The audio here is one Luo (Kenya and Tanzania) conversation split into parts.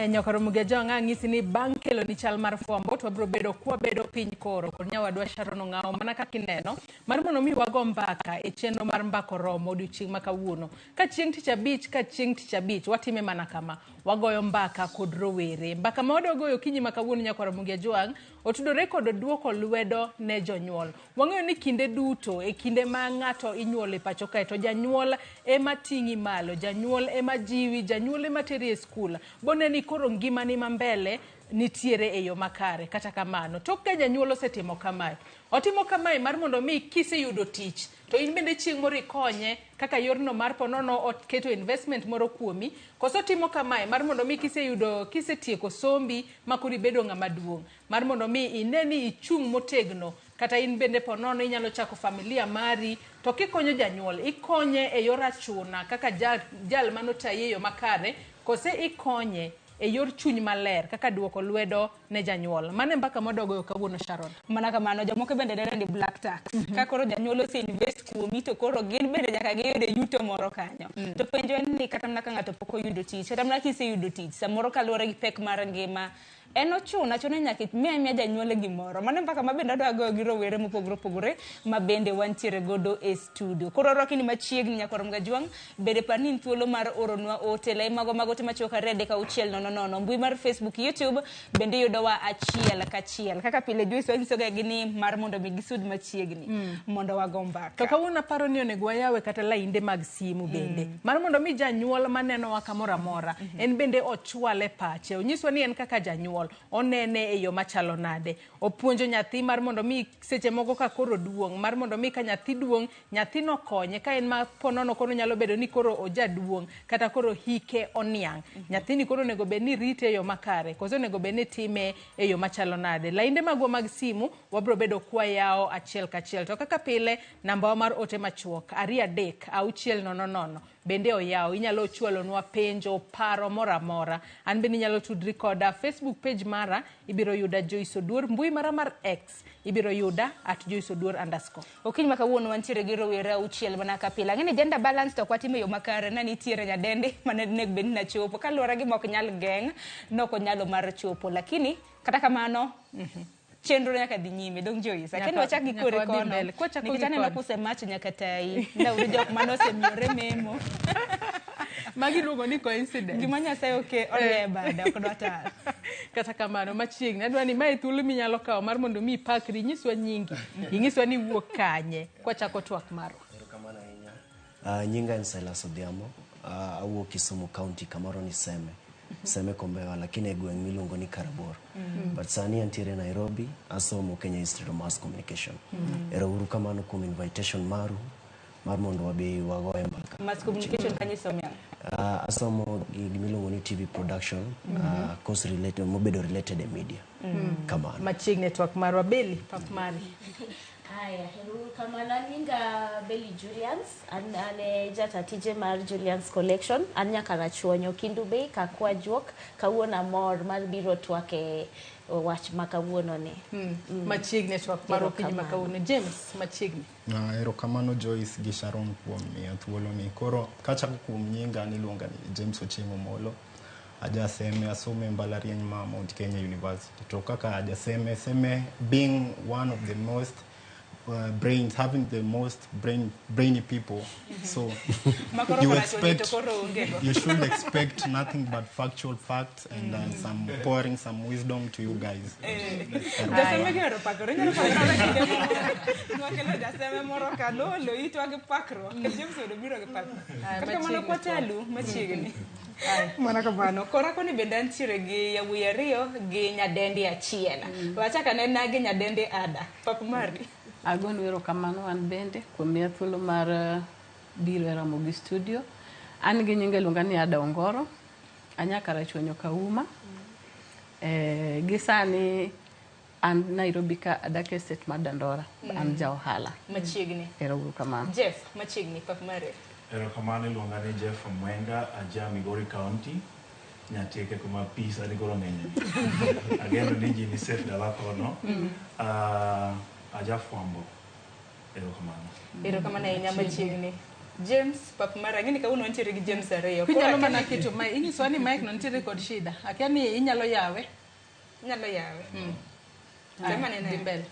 Nyoko Ramogi jonga ng'isi ni bang' kelo ni chal mar fwambo to wabro bedo kwa bedo piny koro kod nyawadwa Sharon Ong'ao mana kaka ineno mar mondo mi wago mbaka e chenro mar mbako romo odiochieng' ma kawuono ka chieng' tich abich watime mana kama wagoyo mbaka kod rowere mbaka ma wadogoyo kinyi ma kawuono Nyako Ramogi Jwang' otudore kod duoko lwedo ne jonyuol. Wang'eyo ni kinde duto e kinde ma ng'ato inyuol e pacho kae to janyuol ema ting'i malo, janyuol ema jiwi, janyuol ema teri e skul. Bone ni koro ngimani ma mbele nitiere e yo makare. Kata kamano tok ka janyuol osetimo kamae, otimo kamae mar mondo mi kiseyudo tich to in bende chieng' moro ikonye kaka yorno mar ponono oketo investment moro kuomi. Koso timo kamae mar mondo mi kisetieko sombi ma koro ibedo ng'ama duong' mar mondo mi ineni ichung' motegno kata in bende ponono inyalo chako familia mari to kikonyo janyuol ikonye e yor achuna kaka jal manotayi e yo makare kose ikonye e yor chuny maler kaka duoko lwedo ne janyuol. Mane mbaka modogoyo kawuono Sharon. Mana kamano jomoko bende dere ni black tax. Ka koro janyuol ose invest kuomi to koro gin bende nyaka giyude yuto moro kanyo. To penjo en ni kata mana ka ng'ato pok oyudo tich, kata mana kiseyudo tich, samoro kaluwore gi pek mar ngima en ochuna nyaka miya janyuol gimoro. Mane mbaka mabende adwa goyo gi rowere mopogore ma bende wantiere godo e studio. Koro rokini machiegni Nyako Ramogi Jwang' bende pani thuolo mar oronwa ote lai magote machoka rede ka uchiel nono mbui mar Facebook, YouTube bende yudowa achiel kachiel. Kaka pile Joyce wanyisoga gini mar mondo mi gisud machiegni mondo wago mbaka. To kawuono paro ni onego wayawe kata lainde mag simu bende mar mondo mi janyuol maneno wa kamoro amora en bende ochwale pache. Onyiswa ni en kaka janyuol onene e yo machalo nade. Opuonjo nyathi mar mondo mi seche moko ka koro duong' mar mondo mi ka nyathi duong' nyathino konye ka en ma ponono koro nyalo bedo ni koro oja duong' kata koro hike oniang'. Nyathini koro nego bed ni rite e yo makare koso nego bed ni time e yo machalo nade. Lainde magwa mag simu wabro bedo kwa yao achiel kachiel. To kaka pile namba mar ote machuok 23 bende oyao. Inyalo chwalonwa penjo paro mora. An bende inyalo tudri koda Facebook page mara ibiro yuda Joyce Oduor, mbui mara mar X ibiro yuda @JoyceOduor_. Okiny ma kawuono wantiere gi rowere auchiel mana ka pile. Ng'eni gender balance to kwatime yo makare na nitiere nyadende mane nek bed na chopo kaluwore gi mok nyal geng' noko nyalo mar chopo lakini kata kamano chenro nyaka dhi nyime dong Joyce. Lakini wachak gi kore kono. Nikech aneno kusemach nyaka tai. Ndawri jok mane osemiore memo. Magi luongo ni coincidence. Gima Nyasaye orie bada ok dwa tar. Kata kamano machiegni adwa ni mae thuolo minyalo kawo mar mondo mi pakri nyiswa nyingi. Inyiswa ni wuok kanye kwachako twak maro. Erokamano ahinya. Nyinga en Silas Odhiambo. Awuok Kisumu County kamoro ni Seme Kombewa lakini e gweng' miluongo ni Karabor. But sani antiere Nairobi asomo Kenya Institute of Mass Communication. Erouru kamano kuom invitation mar mondo wabi wagoye mbaka. Mass Communication kanyo somya? Asomo gimiluongo ni TV production, course related, mobedo related e media. Kamano. Machiegni twak marwa Beli pak mari. Haya, kamana ninga Belly Julians, ane jata tije mar Julians Collection, anya karachuonyo kindu bei kakwa juok, kawuona mor mar biro twake wach makawuono ne. Machiegni twak maro kinyi makawuono. James, machiegni. Erokamano Joyce gi Sharon kuom miya thuolo ni. Koro kachako kuom nyinga niluonga ni James Ochieng' Omolo. Ajaseme asome mbalariany ma Mount Kenya University. To kaka ajaseme being one of the most brains, having the most brainy people. So you should expect nothing but factual facts and pouring some wisdom to you guys. Mana kamano kora koni bende antiere gi yawuoyi ariyo gi nyadendi achiel. Wachaka ne nagi nyadendi Ada. Pak mari. Agon wero kamano an bende kuom miya thuolo mar biro e Ramogi studio. An gi nyinga iluonga ni Ada Ongoro. Anya karachuonyo Kauma. Gisani an Nairobi ka adak e state mar Dandora. An ja ohala. Machiegni. Erouru kamano. Jeff machiegni pak mari. Erokamano iluonga ni Jeff Mwenga, aja Migori County. Nyateke kuma pisa ni goro ng'enye. Agendo ni ji ni safe dala kono. Aja fwambo. Erokamano ahinya machiegni. James pap mara ngini kawuono nitiere gi James ariyo. Kunyalo mana keto mai. Inyiso ni mic no nitiere kod shida. Akia ni inyalo yawe. Inyalo yawe. Sema nene mbele.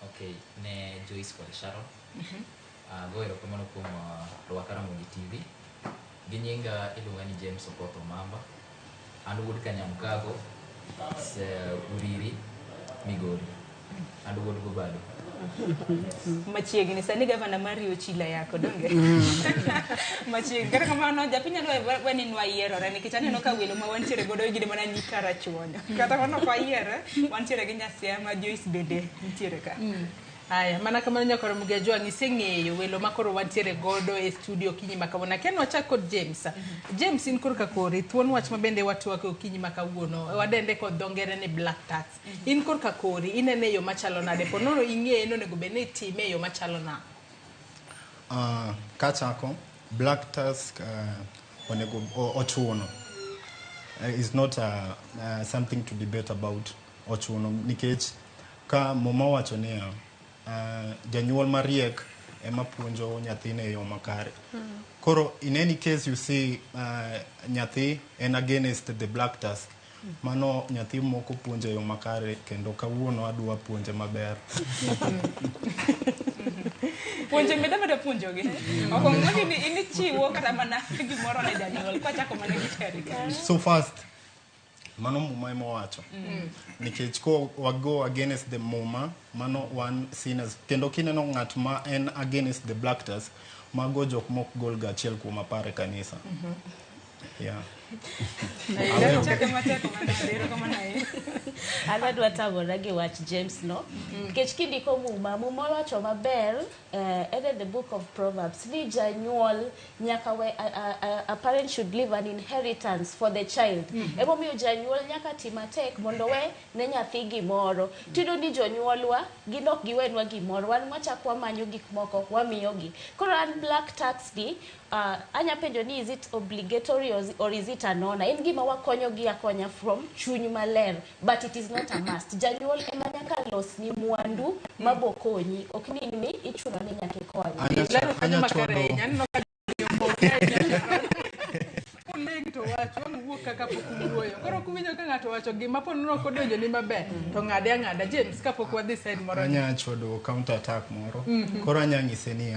Okay, ne Joyce kod Sharon. Go erokamano kuom ROWERE Ramogi TV. Gi nyinga iluonga ni James Okoth Mamba. An wuod Kanyamkago, Uriri, Migori. And wuod Gobado. Machiegni sani gavana Mario Chila yako donge. Machiegni kata kamano japiny nyalo weni nwa yiero re nikech aneno ka welo ma wantiere godo gide mana nyikara chuonyo. Kata kono kwa yiere wantiere gi Nyasia ma Joyce bende nitiere ka. Aya, mana kamano nyakoro mugejwa ngiseng'eyo welo makoro wantiere godo e studio kinyi makawuono. Ken wachak kod James. James in korka kori thuon wach mabende watwako kinyi makawuono. Wadende kod dongere ni black tax. In korka kori inene yo machalo nade ponono ing'e no nego bene time yo machalo na. Kachako black tax onego ochuno is not something to debate about ochuno nikech ka mama wacho ni janyuol mariek ema puonjo nyathine e yo makare. Koro in any case you see nyathi en against the black task, mano nyathi moko puonjo e yo makare kendo kawuono adwa puonje maber. Puonje meda puonjogi. Okong'oni ni inichiwo kata mana gimoro ne janyuol kwa chako mana gi charity. So fast mano muma emo wacho nikech ko wago against the muma mano one sinners kendo kineno ng'at ma en against the black task mago jok mok gol ga achiel kuom apare kanisa. Yeah. Adwa tagora gi wach James no. Kech kindiko muma wacho maber in the book of Proverbs ni janyuol nyaka we a parent should leave an inheritance for the child. Emo miyo janyuol nyaka timatek mondo we ne nyathi gimoro. Tido ni jonyuolwa ginok giwenwa gimoro. Wan wachakwa manyo gik moko wamiyogi. Koro an black tax di anya penjo ni is it obligatory or is it anona? En gima wakonyo gi akonya from chuny maler, but it is not a must. Janyuol ema nyaka los ni mwandu mabokonyi. Ok ni ichuno ni nyaka konyi. Lero kanyo makare nyanno ka to wacho wuok kaka pok wuoyo. Koro kuwinjo ka ng'ato wacho gima ponono kodonjo ni maber to ng'ade ang'ada. James kapok wadhi side moro. Anya chodo counter attack moro. Koro anya ng'ise ni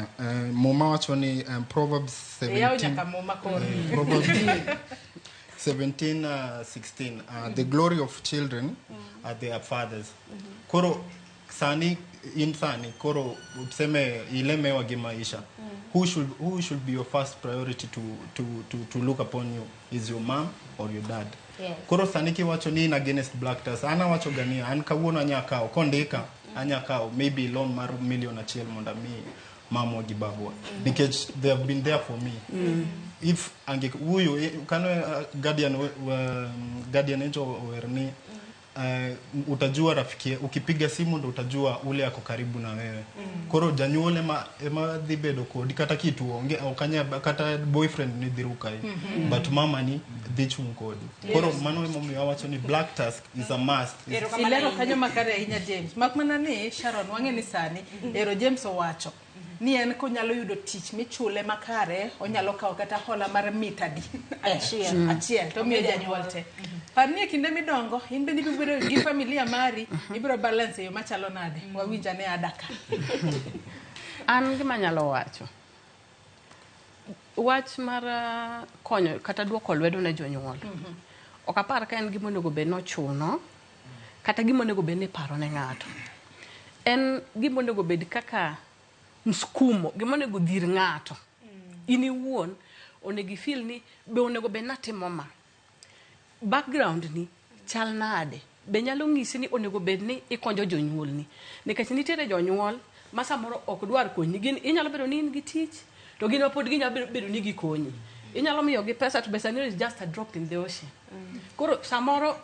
muma wacho ni Proverbs 17. Yaw nyaka muma koro. Proverbs 17:16 the glory of children are their fathers. Koro sani insani koro tuseme ilemewa gi maisha. Who should be your first priority to look upon you? Is your mom or your dad? Yes. Koro sani kiwacho ni in against black tax ana wacho gania an kawuono anya kao kondika anya kao maybe loan mar $1 million monda mi mamo gi babwa because they have been there for me. If ange huyu kano guardian ejo werni utajua rafiki ukipiga simu ndo utajua ule ako karibu na wewe. Koro janyuol ema dhibedo kodi kata kitu onge okanya kata boyfriend ni dhiruka but mama ni dhichung kodi. Koro mano emo mi awacho ni black task is a must. Ilero kanyo makare ahinya James. Makmana ni Sharon wang'e ni sani ero James owacho ni en konyalo yudo tich michule makare onyalo kawo kata hola mar mitadi achiel to miyo janyuol te. Parni kinde midongo in bende ibiro gi familia mari ibiro balance yo machalo nade wawinja ne adaka. An gima nyalo wacho wach mar konyo kata duoko lwedo ne jonyuol. Ok apar ka en gima onego bed nochuno kata gima onego bed ni paro ne ng'ato. En gima onego bed kaka mskumo, gima onego dhir ng'ato. In iwuon onego feel ni be onego bed natimo ma. Background ni chal nade. Be nyalo ng'isi ni onego bed ni ikonjo jonyuol ni. Nikech nitiere jonyuol ma samoro ok dwar konyi. Gin inyalo bedo ni in gi tich to gin pod ginyalo bedo ni gikonyi. Inyalo miyo gi pesa to pesa ni is just a drop in the ocean. Koro samoro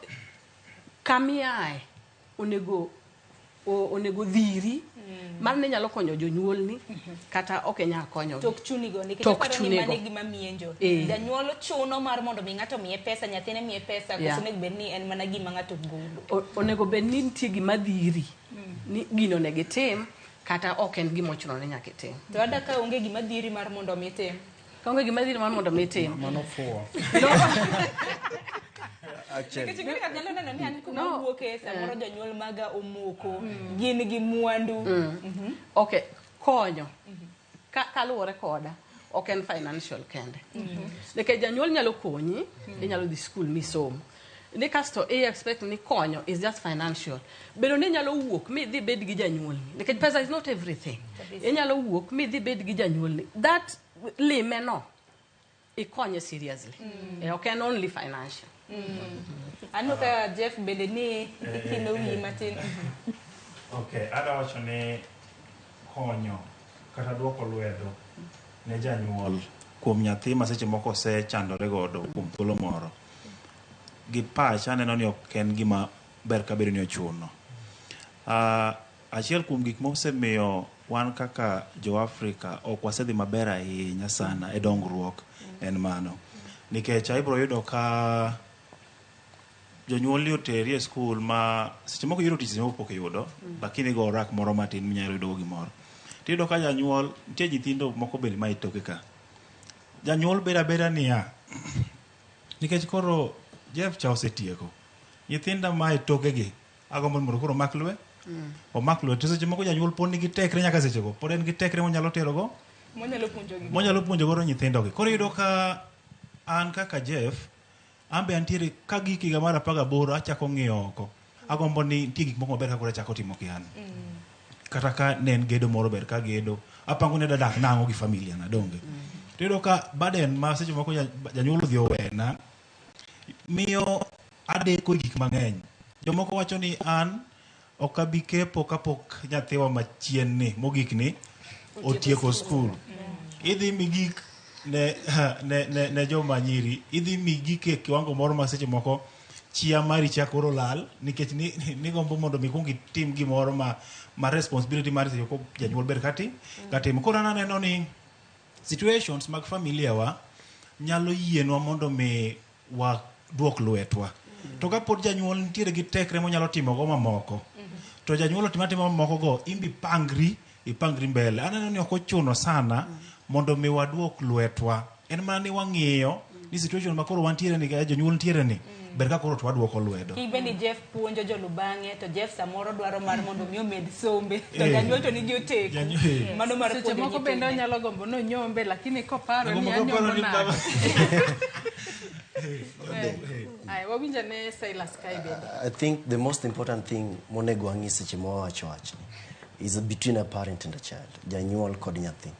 kamiae onego dhiri mar ne nyalo konyo jonyuol ni kata ok nyalo konyo tok chuni go nikech aparo ni mane gima mienjo janyuol chuno mar mondo mi ng'ato miye pesa nyathine miye pesa koso nego bed ni en mana gima ng'ato golo onego bed ni nitie gima dhiri ni gino ne gitim kata ok en gima ochuno ni nyaka itim. To ada ka onge gima dhiri mar mondo mitim. Ka onge gima dhiri mar mondo mitim. Mano fuo. Nikech gini ka nyalo neno ni an kuma wuoke samoro jonyuol maga omoko gin gi mwandu. Okay, konyo. Kaluwore koda ok en financial kende. Nikech janyuol nyalo konyi, inyalo dhi skul misom. Ni kasto expect ni konyo is just financial. Bero ni nyalo wuok mi dhi bed gi janyuol ni. Nikech pesa is not everything. Inyalo wuok mi dhi bed gi janyuol ni. That lime no ikonye seriously. Ok en only financial. Ano ka Jeff bende ni ikino wi matin. Okay, ada wacho ni konyo kata duoko lwedo ne janyuol kuom nyathi ma seche moko se chandore godo kuom thuolo moro. Gi pacha neno ni ok en gima ber ka bedo ni ochuno. Achiel kuom gik mosemiyo wan kaka Jo-Afrika ok wasedhi maber ahinya sana e dongruok en mano. Nikech ibiro yudo ka jonyuol oteri e skul ma seche moko yudo tich moko pok yudo, lakini go rak moro matin minyalo yudo gimoro. Tiyudo ka janyuol, nitie nyithindo moko bende ma itoke ka. Janyuol beda niya, nikech koro Jeff cha osetieko. Nyithinda ma itoke gi, agombo mondo koro mak lwe. Omak lwe, to seche moko janyuol pod nigi tekre nyaka seche go. Pod en gi tekre monyalo tero go. Monyalo puonjo go nyithindo gi. Koro yudo ka an kaka Jeff, ambe antiere ka giki ga mara 18 achako ng'iyo oko. Agombo ni nitie gik moko maber ka koro achako timo kian. Kata ka ne en gedo moro ber ka gedo. Apango ne dadak nango gi familia na donge. Tiyudo ka baden ma seche moko janyuol odhi owena miyo adeko gik mang'eny. Jomoko wacho ni an ok abi kepo kapok nyathiwa machien ni mogik ni otieko skul. Idhi mi gik ne joma nyiri, idhi mi gik e kiwango moro ma seche moko chia mari chakoro lal nikech ni gombo mondo mi kuongi tim gimoro ma responsibility mari seche moko janyuol ber katim. Koro aneno ni situations mag familia wa nyalo yienwa mondo mi wa duok lwetwa. To ka pod janyuol nitiere gi tekre monyalo timo go mamoko, to janyuol timo mamoko go imbi ipangri mbele. Aneno ni ok ochuno sana mondo mi waduok lwetwa. En mana ni wang'iyo ni situation makoro wantiere ni janyuol nitiere ni ber ka koro twaduoko lwedo. Ibe ni Jeff puonjo jolubang'e to Jeff samoro dwaro mar mondo mi omed sombe to janyuol to nigi oteko. Mano mar seche moko bende onyalo gombo no nyombe lakini koparo ni anyombo nade. I think the most important thing monego ang'i seche mowacho is between a parent and a child. Janyuol kod nyathi.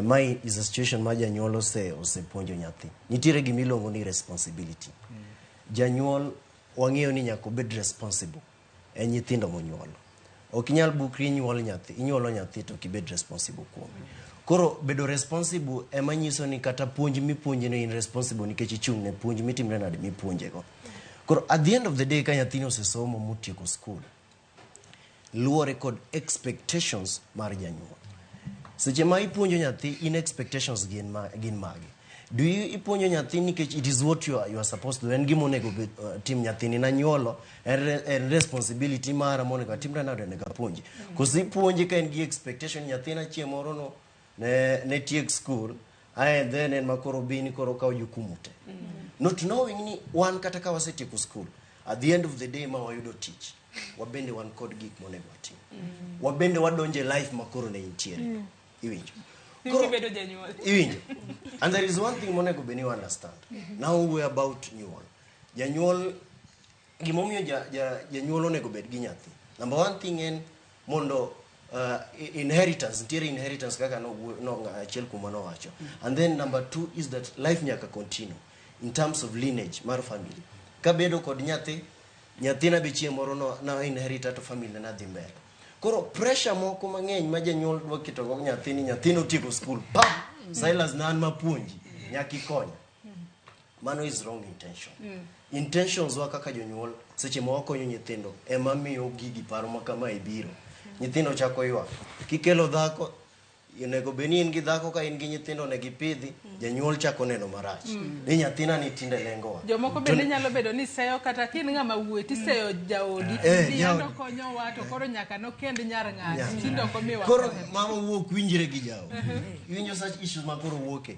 My is a situation ma janyuol osepuonjo nyathi. Nitiere gimiluongo ni responsibility. Janyuol wang'eyo ni nyaka obed responsible e nyithindo monyuolo. Ok inyal bukri inyuolo nyathi to kibed responsible kuome. Koro bedo responsible ema nyiso ni kata puonj mipuonje ni in responsible nikech ichung' ne puonj mitimre nade mipuonje go. Koro at the end of the day ka nyathino osesomo motieko skul, luwore kod expectations mar janyuol. Seche ma ipuonjo nyathi in expectations gin mage. Do you ipuonjo nyathi nikech it is what you are supposed to do? En gimo nego tim nyathini na nyuolo en responsibility mara monego atimre nade nego apuonji. Kosi puonji ka en gi expectation nyathina chieng' moro no ne tiek school then en makoro bini koro kawo jukumu te. Not knowing ni wan kata ka wasetieko school at the end of the day ma wayudo tich wabende wan kod gik monego watim. Wabende wadonje life makoro ne intiere. Iwinjo. Iwinjo. And there is one thing monego beni understand. Now we are about nyuol. Janyuol gimomiyo janyuol onego bed gi nyathi. Number one thing en mondo inheritance, ntiere inheritance kaka no achiel kuma no wacho. And then number two is that life nyaka continue in terms of lineage mar family. Ka bedo kod nyathina be chieng' moro na inherita to family na dhi mbele. Koro pressure moko mang'eny ma janyuol dwa keto go nyathino tieko school. Silas nan mapuonji nyaki konya. Mano is wrong intention. Intentions wa kaka jonyuol seche ma wakonyo nyithindo ema miyo gigi paro makama ibiro. Nyithindo chako ywak. Kikelo dhako onego beni in gi dhako ka in gi nyithindo ne gipidhi janyuol chako neno marach ni nyathina ni tinde lengowa jomoko bende nyalo bedo ni seyo kata kin ng'ama wuoyi tiseyo jaodi diando konyo wato koro nyaka nokend nyar ng'ato tinde ok omiwa koro mama wuok winjre gi jao winjo such issues ma koro wuoke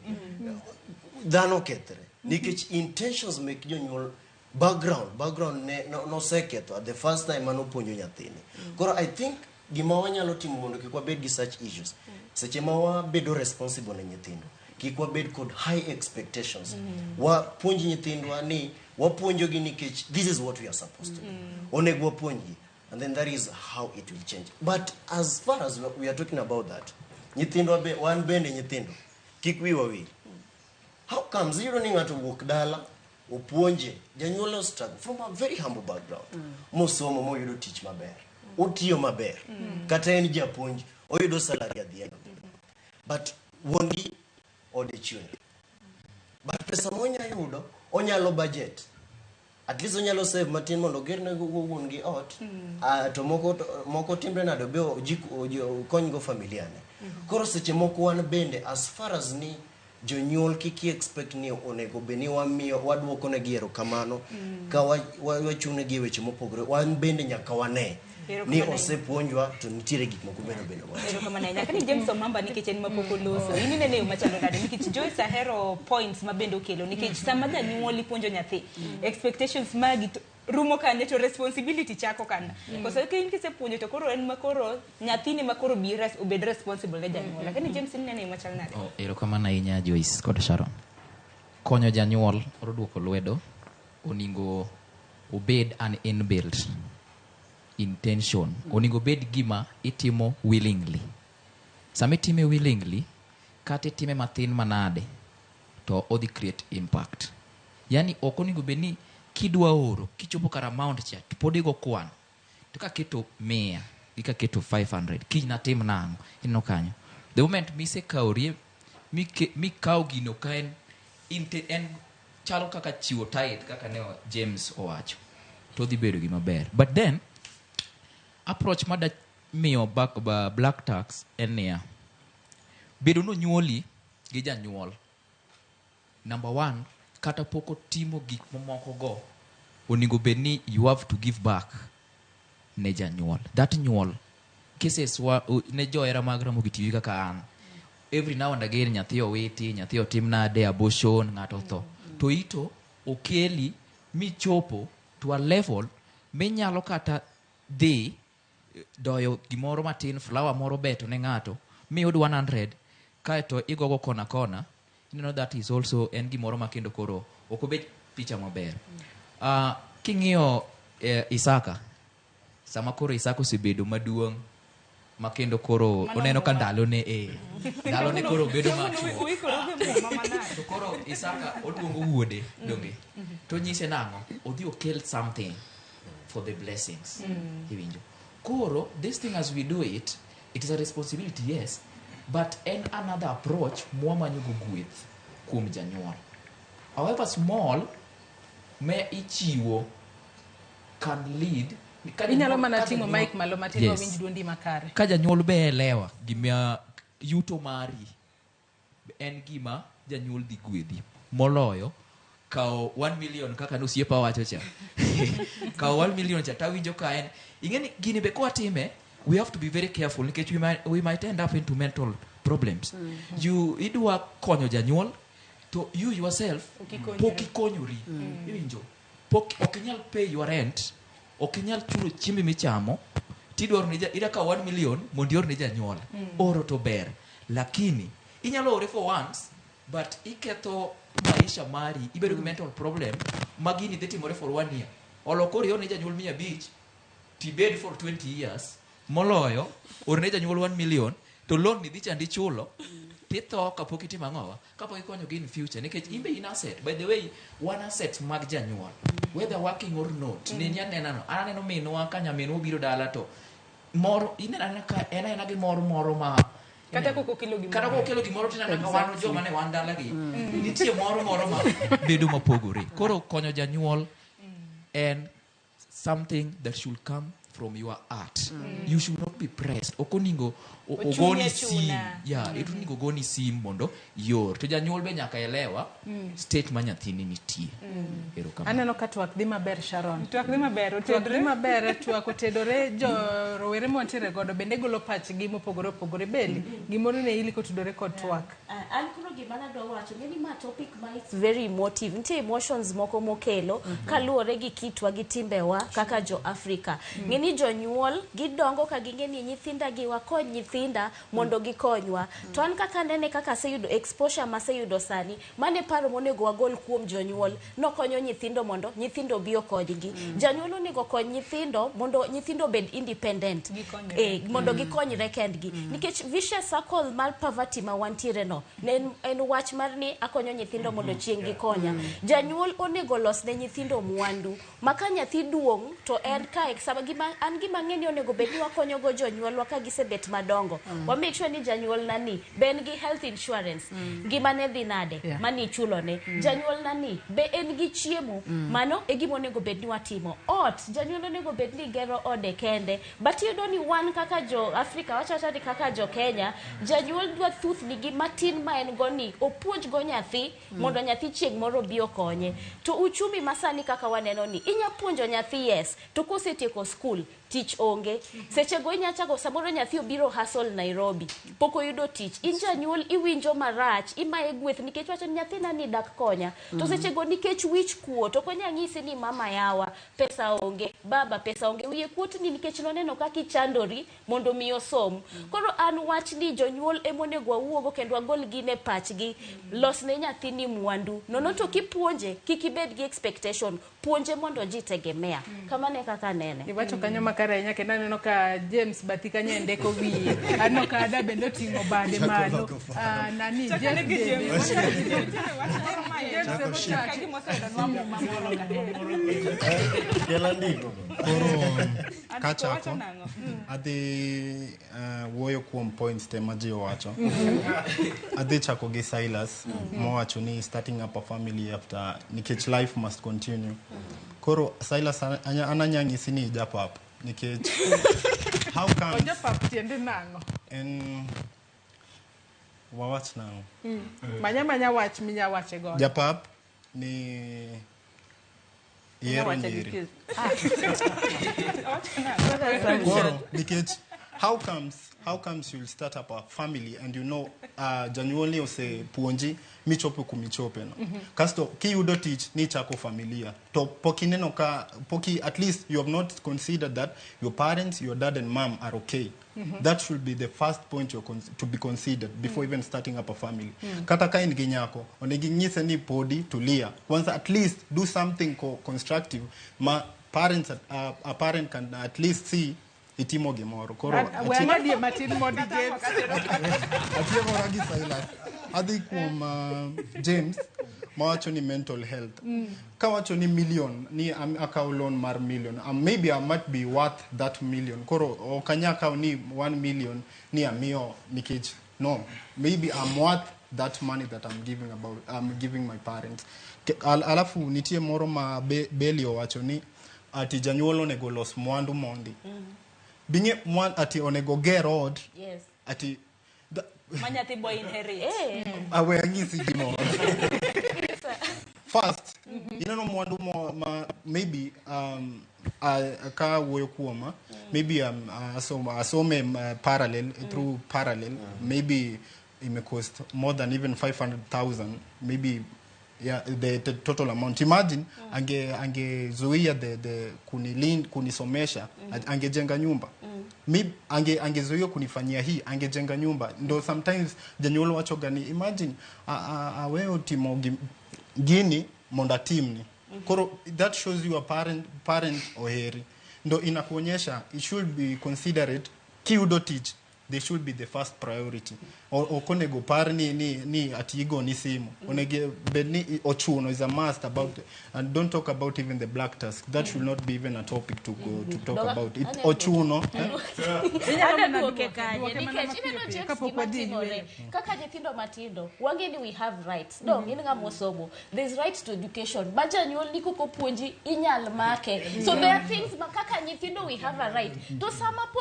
dhano kethre nikech intentions mek jonyuol background ne no seketho at the first time mano puonjo nyathini koro I think gima wanyalo timo mondo kik wabed gi such issues seche ma wabedo responsible ne nyithindo kik wabed kod high expectations wapuonj nyithindwa ni wapuonjogi nikech this is what we are supposed to do onego wapuonjgi and then that is how it will change but as far as we are talking about that nyithindwa wan bende nyithindo kik wiwa wil how comes you don't have to walk dala opuonje janyuol struggle from a very humble background mosomo moyudo tich maber otiyo maber kata en japuonj oyudo salary at the end of the day but wuongi odichiwe but pesa monyayudo onyalo budget at least onyalo save matin mondo gerne wuongi ot to moko timbre nado be konygo familia ne koro seche moko wan bende as far as ni jonyuol kiki expect ni onego beni wamiyo waduoko ne giero kamano ka wachune gi weche mopogore wan bende nyaka wane ni osepuonjwa to nitiere gik moko bende ero kama na nyaka ni James Omamba nikech en mapoko loso ini nene machalo nade nikech Joyce ahero points mabende okelo nikech sama janyuol ipuonjo nyathi expectations magi rumo kanye to responsibility chako kana koso ke in kisepuonjo to koro en makoro nyathini makoro obed responsible ne janyuol lakini James ini nene machalo nade ero kama na inya Joyce kod Sharon konyo janyuol roduoko lwedo oningo obed an inbuilt intention oningo bed gima itimo willingly sama itime willingly kata itime mathin manade to odhi create impact yani ok oningo bed ni kidwa oro kichopo kar amount cha to pod igo kwan to ka keto 100 ika keto 500 kina tim nango ino kanyo the moment mise kaurie mikao gino ka en chalo kaka chiwo tithe kaka ne James owacho to dhi bedo gima ber but then approach mada miyo black tax en niya bedo no nyuoli gi janyuol number 1 kata poko timo gik momoko go oningo bedni you have to give back ne janyuol that nyuol cases ne joera mag Ramogi TV kaka an every now and again nyathi owiti nyathi otim nade abortion ng'ato tho to ito okeli michopo to a level minyalo kata dhi doyo gimoro matin flower moro beto ne ng'ato miyud 100 kaeto igogo kona you know that is also en gimoro makendo koro okobet picha maber king'iyo Isaka sama koro Isaka osebedo maduong' makendo koro oneno ka ndalone koro bedo machuo to koro Isaka oluongo wuode donge to nyise nang'o odhi okel something for the blessings iwinjo koro this thing as we do it is a responsibility yes but another approach mwamanyo go gweth kuom janyuol however small me ichiwo can lead inyalo mana ting'o mic malo matin winj duondi makare ka janyuol be elewa gima yuto mari en gima janyuol dhi gwedhi moloyo kao 1 million kaka nosiepa wacho cha kao 1 million cha tawinjo ka en ingeni gini be kwa time we have to be very careful because we might end up into mental problems you idwa konyo janyuol to you yourself pokikonyori iwinjo okinyal pay your rent okinyal chulo chiembe michamo tidwaro ni ira ka 1 million mondo ior ne janyuol oro to ber lakini inyalo ore for once but iketho maisha mari ibedo gi mental problem magini dhi timore for 1 year olokori ior ne janyuol 500 tibed for 20 years moloyo or ne janyuol 1 million to loan ni dhi chandi chulo titho kapok itimo ang'owa kapok ikonyogi in future nikech imbe in asset by the way one asset mag janyuol whether working or not ni aneno aneno minwa ka nyaminwa biro dala to moro inena ka ena gi moro ma kata koko kelo gimoro tinana ka wano joma ne wan dala gi nitie moro ma bedo mapogore koro konyo janyuol and something that should come from your art. You should not be pressed. Okoningo Ochunye ogoni sim. chuna. Yeah, ituningo ogoni sim mondo yor. To janyuol be nyaka elewa state ma nyathini nitie. Aneno ka twak dhi maber Sharon. Twak dhi maber, Twak dhi maber, twak otedore jo rowere montiere godo bende golo pachgi mopogore opogore beli. Gimoro ne ili kotudore kod twak. An kuro gima nadwa wacho ngeni ma topic ma it's very emotive. Nitie emotions moko mokelo kaluwore gi kitwa gi timbewa kaka jo Afrika. Ngeni jonyuol gidongo ka gingeni nyithinda gi wakony nyithinda mondo gikonywa. To an kaka nene kaka aseyudo exposure maseyudo sani mane paro monego wagol kuom jonyuol nokonyo nyithindo mondo nyithindo bio kodgi. Janyuol onego kony nyithindo mondo nyithindo bed independent. Mondo gikonyre kendgi. Nikech vicious circle mar poverty ma wantiere no en wach mar ni akonyo nyithindo mondo chieng gikonya. Janyuol onego los ne nyithindo mwandu maka nyathi duong to en ka sama an gima ng'eni onego bed ni wakonyo go jonyuol ka gisebet madongo. Wa make sure ni janyuol nani ben gi health insurance gima ne dhi nade mani chulo ne. Janyuol nani be en gi chiemo mano e gima onego bed ni watimo. Janyuol onego bed ni gero ode kende, but yudo ni wan kaka jo Afrika wachacha ni kaka jo Kenya janyuol dwa thuth ni gi matin ma en goni opuonj go nyathi mondo nyathi chieng moro bio konye. To uchumi masani kaka waneno ni inya puonjo nyathi yes to kosetieko school tich onge. Seche go inya chago samoro nyathi obiro hustle Nairobi poko yudo tich. Janyuol iwinjo marach imaye gweth nikech wacho nyathi nani dak konya. To seche go nikech wich kuot to konya ng'isi ni mama yawa pesa onge, baba pesa onge, wiye kuot ni nikech noneno kaka ichandori mondo miyo som. Koro an wach ni jonyuol emonego wawuogo kendo wagol gine pachgi los ne nyathi ni mwandu. Nono to kipuonje kikibed gi expectation puonje mondo ji tegemea. Kamane kaka nene. Iwacho kanyo makara ahinya kendo aneno ka James Batika nyendeko wiye. Aneno ka Ada bende oting'o bade malo. Nani James Kachako adhi wuoyo kuom points te ma ji owacho. Adhi chako gi Silas mowacho ni starting up a family after nikech life must continue. Koro Silas ananya ng'isi ni japap nikech how comes japap tiende nango en wawach nango manya wach minya wache go japap ni yero ndiri koro nikech how comes you'll start up a family and you know janyuolni ose puonji michopo kumichope no kasto kiyudo tich ni chako familia to pokineno ka poki at least you have not considered that your parents, your dad and mom are okay. That should be the first point to be considered before even starting up a family. Kata ka in ginyako onegi ng'ise ni podi tulia once at least do something constructive ma parents a parent can at least see itimo gimoro koro wana die matin modi James atiemo ragi Silas adhi kuom James mawacho ni mental health kawacho ni million ni akaw loan mar million maybe I might be worth that million koro okanya kaw ni 1 million ni amiyo nikech no maybe I'm worth that money that I'm giving my parents. Alafu nitie moro ma Beli owacho ni ati janyuol onego los mwandu mondi binge ati onego get road yes ati manyathi boy inherit awe ngisi gimo first inano mwandu maybe ka wuoyo kuoma maybe asome parallel through parallel maybe it may cost more than even 500,000 maybe yeah the total amount. Imagine angezuia the kunisomesha angejenga nyumba maybe angezuia kunifanyia hii angejenga nyumba ndo sometimes janyuol wacho gani imagine wewe timo gini monda timni koro that shows you a parent oheri ndo inakuonyesha it should be considerate kiudo teach they should be the first priority. O konego par ni atigo ni simu. Onege bedni ochuno is a must about, and don't talk about even the black task. That should not be even a topic to talk about. It ochuno. Kaka nyithindo matindo, wangeni we have rights. No, inga mosomo. There's rights to education. Baja nyuol niko kopuonji inyal make. So there are things makaka nyithindo we have a right. To sama po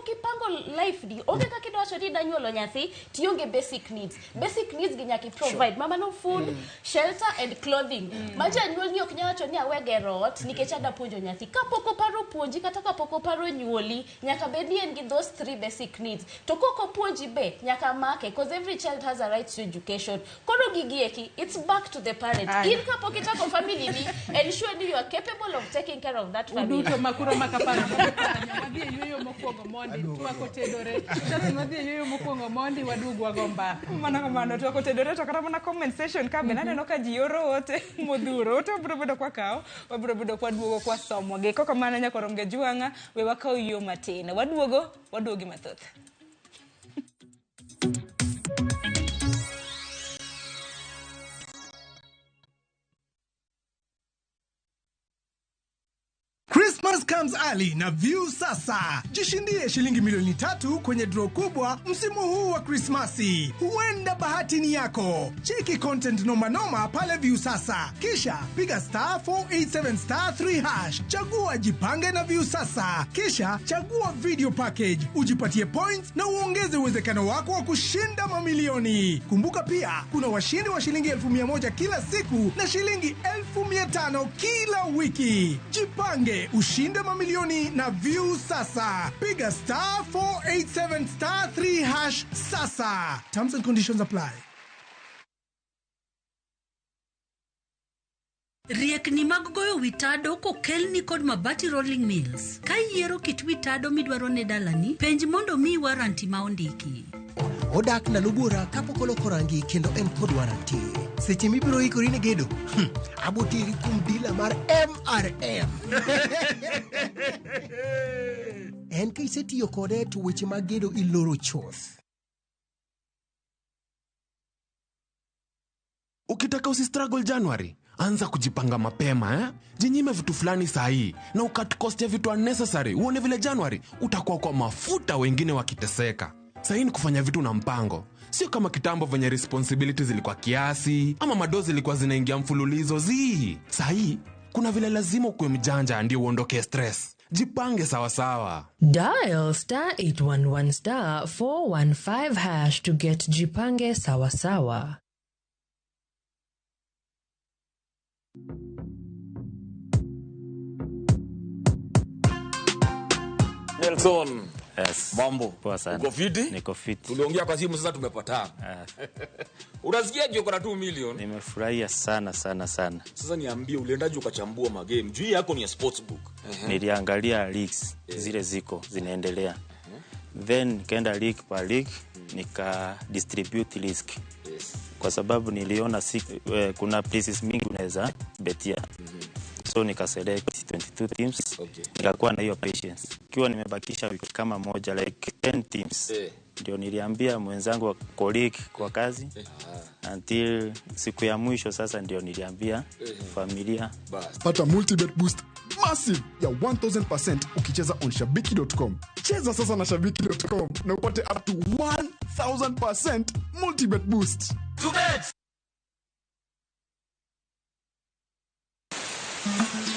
kipango life di. Onge kakido wacho ni danyuolo nyathi, tiyonge basic needs. Basic needs ginyaki provide. Mama no food, shelter and clothing. Baja nyuol ni oknya wacho ni awege rot, nikechada puonjo nyathi. Kapoko paro puonji, kata kapoko paro nyuoli, nyaka bedi and give those 3 basic needs. To koko puonji be, nyaka make, because every child has a right to education. Kono gigieki, it's back to the parent. In kapokita ko family ni, ensure you are capable of taking care of that family. Uduto makuro makapara. Wadhi yuyo mokwongo mondi, twako tedore. Sasa wadhi yuyo mokwongo mondi wadugu wagomba. Mana kamano twako tedore to kata mana comment section ka bena neno ka ji oro ote modhuro to bro bedo kwa kao, wabro bedo kwa duogo kwa somo. Ge koko mana nyako ronge juanga, we wakao yo matin. Waduogi mathoth. Christmas comes early na View sasa. Jishindie shilingi milioni 3 kwenye draw kubwa msimu huu wa Christmasi. Huenda bahati ni yako. Cheki content noma pale View sasa. Kisha piga *487*3#. Chagua jipange na View sasa. Kisha chagua video package. Ujipatie points na uongeze uwezekano wako wa kushinda mamilioni. Kumbuka pia kuna washindi wa shilingi 1,100 kila siku na shilingi 1,500 kila wiki. Jipange ushinde mamilioni na View sasa. Piga *487*3# sasa. Terms and conditions apply. Riekni mag goyo witado kokelni kod Mabati Rolling Mills. Ka yiero kit witado midwaro ne dalani, penj mondo mi waranti ma ondiki. Odak na lubura kapok oloko rangi kendo en kod waranti. Seche mibiro ikori ne gedo, abotiri kum dila mar MRM. En ka isetiyo kode to weche mag gedo iloro choth. Ukitaka usistruggle January, anza kujipanga mapema Jinyime vitu fulani sahi na ukat cost ya vitu unnecessary. Uone vile January utakuwa kwa mafuta wengine wakiteseka. Sahi ni kufanya vitu na mpango. Sio kama kitambo venye responsibilities zilikuwa kiasi ama madozi zilikuwa zinaingia mfululizo zi. Sahi kuna vile lazima ukuwe mjanja ndio uondoke stress. Jipange sawa sawa. Dial *811*415# to get Jipange sawa sawa. Nelson. Yes. Mambo. Poa sana. Uko fiti? Niko fiti. Tuliongea kwa simu sasa tumepatana. Unasikiaje uko na 2 million? Nimefurahia sana. Sasa niambie uliendaje ukachambua magame? Juu yako ni ya sportsbook. Niliangalia leagues zile ziko zinaendelea. Then nikaenda league kwa league nika distribute risk. Yes. Kwa sababu niliona kuna places mingi unaweza betia. So nikaselect 22 teams. Okay. Nikakuwa na hiyo patience. Kiwa nimebakisha wiki kama moja like 10 teams. Ndio niliambia mwenzangu wa colleague kwa kazi. Until siku ya mwisho sasa ndio niliambia familia. Pata multi-bet boost massive ya 1000% ukicheza on shabiki.com. Cheza sasa na shabiki.com na upate up to 1000% multi-bet boost. To bet!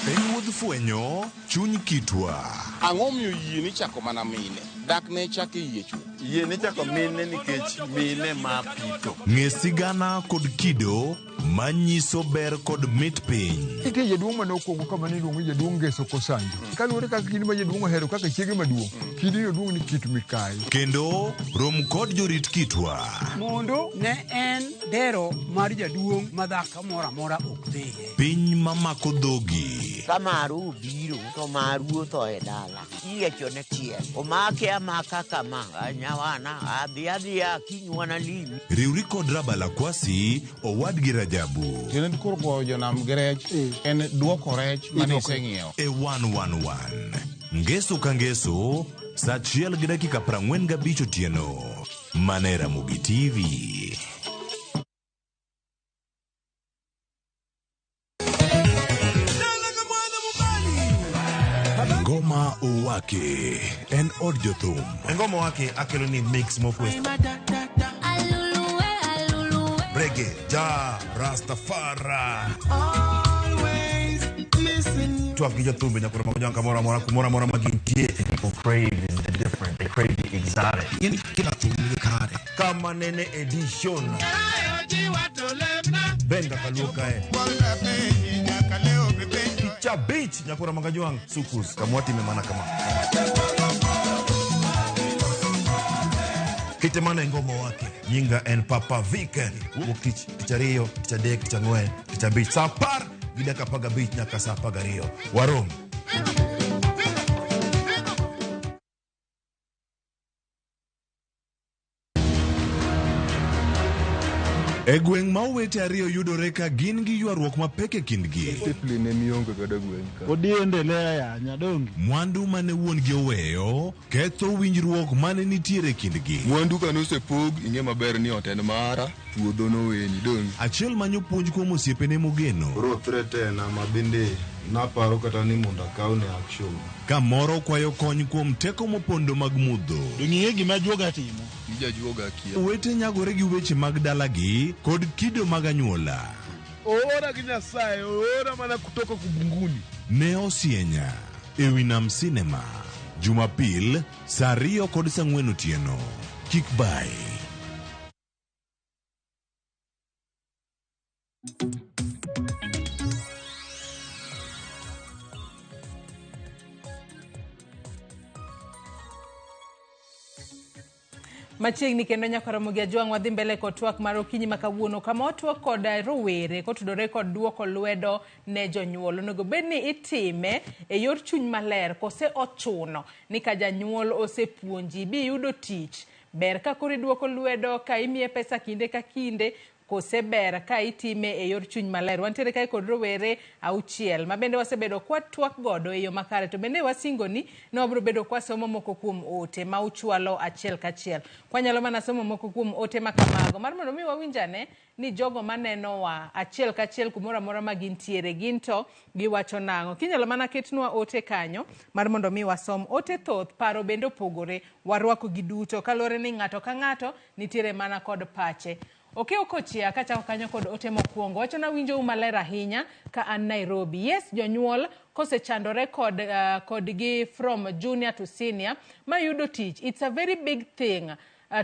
Penguod fuenyo, chuny kitwa. Ang'omyo yie ni chako mana mine. Dak ne chake yie chu. Yie ni chako mine nikech mine ma pito. Ng'e sigana kod kido manyiso ber kod mit piny. Ike jaduong' manokwongo kama niluongo jaduong' Ngeso Kosanjo. Kaluwore kaka kidi ma jaduong' ohero kaka chiege maduong'. Kidi jaduong' ni Kit Mikai. Kendo rom kod jorit kitwa. Mondo ne en dero mar jaduong' madhaka mora okdeye. Piny mamako dhogi. Kamaru biro to maru to e dala. Iecho ne tie. Omake amaka kama nyawana adhiadhia kinywana limi. Riuri kod Rabala Kwasi owadgi Rajabu. Jenen kurgo jonam grech en duoko rech mane iseng'iewo. E 111. Ngeso ka ngeso Saa 1:45 otieno. Mana Ramogi TV. Ngoma Owake en od jothum. Ngoma Owake akelo ni mix mopwest. Reggae, ja, Rastafari. Always listen. TWAK gi jothumbe nyakoro mora magintie. People crave the different. They crave the exotic. Kila thumbe kare. Kama nene edition. Benga kaluka Cha beach nyakura magajwang sukus kamwati memana kama Kitemana Ngoma Owake nyinga en Papa Vike wukich kichario kichadek kichangwen kichabich sapar gidaka paga beach nyaka sapaga rio warom E gweng' ma owete ariyo yudore ka gin gi ywaruok mapek e kindgi. Mwandu mane wuongi oweyo ketho winjruok mane nitiere e kindgi. Mwandu ka nosepog ing'e maber ni ot en mara, puodho noweni dong. Achiel manyo puonj kuom osiepene mogeno. Rothre tena mabende naparo kata ni mondo akaw ne action. Ka moro kwayo kony kuom teko mopondo mag mudho. Ng'iye gima juoga timo. Jajuoga kia. Owete nyagore gi weche mag dalagi kod kido mag anyuola. Oora gi Nyasaye, oora mana kutoka kubunguni. Ne osienya ewi Nam Cinema. Jumapil saa 2 kod saa 4 otieno. Kik bai. Machiegni kendo nyaka Ramogi ajwang' wadhi mbele kod twak mar okinyi makawuono kama otwak kod rowere kotudore kod duoko lwedo ne jonyuol. Onego bed ni itime e yor chuny maler kose ochuno ni ka janyuol osepuonji bi yudo tich. Ber ka kori duoko lwedo ka imiye pesa kinde ka kinde kose ber ka itime e yor chuny maler. Wantiere kae kod rowere 6 ma bende wasebedo kwa twak godo e yo makare, to bende wasingoni ne wabiro bedo kwa somo moko kuom ote ma uchwalo achiel kachiel. Kwanyalo mana somo moko kuom ote makamago mar mondo mi wawinjane ni jogo manenowa achiel kachiel kumoro amora ma gintiere ginto giwacho nang'o. Kinyalo mana ketnwa ote kanyo mar mondo mi wasom ote thoth, paro bende opogore, warwako giduto kalore ni ng'ato ka ng'ato nitiere mana kod pache. Okochia kachako kanyo kod ote mokwongo. Wacho na winjo maler ahinya ka an Nairobi. Yes, jonyuol kosechandore kodgi from junior to senior ma yudo tich. It's a very big thing.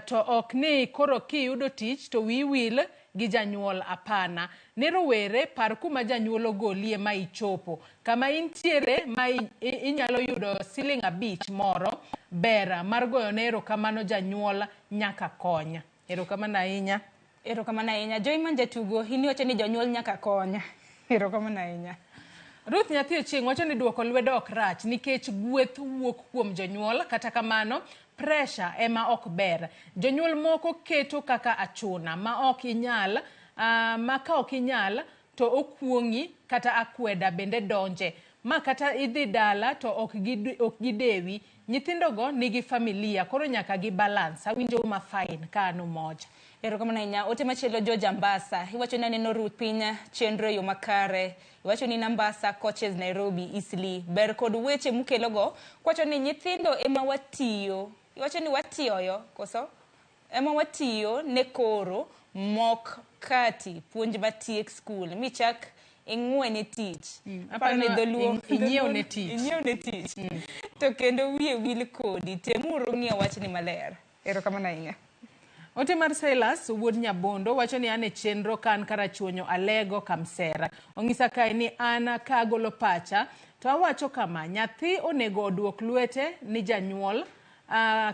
To ok ni koro ki yudo tich to wi wil gi janyuol apana. Ne rowere par kuma janyuol ogolie ma ichopo. Kama intiere ma inyalo yudo siling 5 moro bera mar goyo ne erokamano janyuol nyaka konya. Erokamano ahinya. Erokamano ahinya. Joy Manjatugo hini wacho ni jonyuol nyaka konya. Erokamano ahinya. Ruth Nyathi Ochieng' wacho ni duoko lwedo ok rach nikech gweth wuok kuom jonyuol, kata kamano pressure ema ok ber. Jonyuol moko keto kaka achuna ma ok inyal, ma ka ok inyal to okuongi kata akweda bende donje. Ma kata idhi dala to ok gidewi. Nyithindogo nigi familia, koro nyaka gi balance. Awinjo ma fine ka anu moja. Erokamano ahinya. Ote machielo George Ambassa iwacho ni aneno Ruth pinya chenro yo makare. Iwacho ni Ambassa coaches Nairobi Eastleigh ber kod weche mukelogo. Kwacho ni nyithindo ema watiyo. Iwacho ni watiyoyo koso ema watiyo ne koro mok kati puonj matiek school michak ing'wene tich. Apane dholuo inyiew ne tich. To kendo wiye wil kodi temuru ng'iyo wachni maler. Erokamano ahinya. Ote mar Silas wuod Nyabondo wacho ni ane chenro kan karachuonyo alego kamsera. Ong'isa kae ni ana ka golo pacha to awacho kama nyathi onego oduok lwete ni janyuol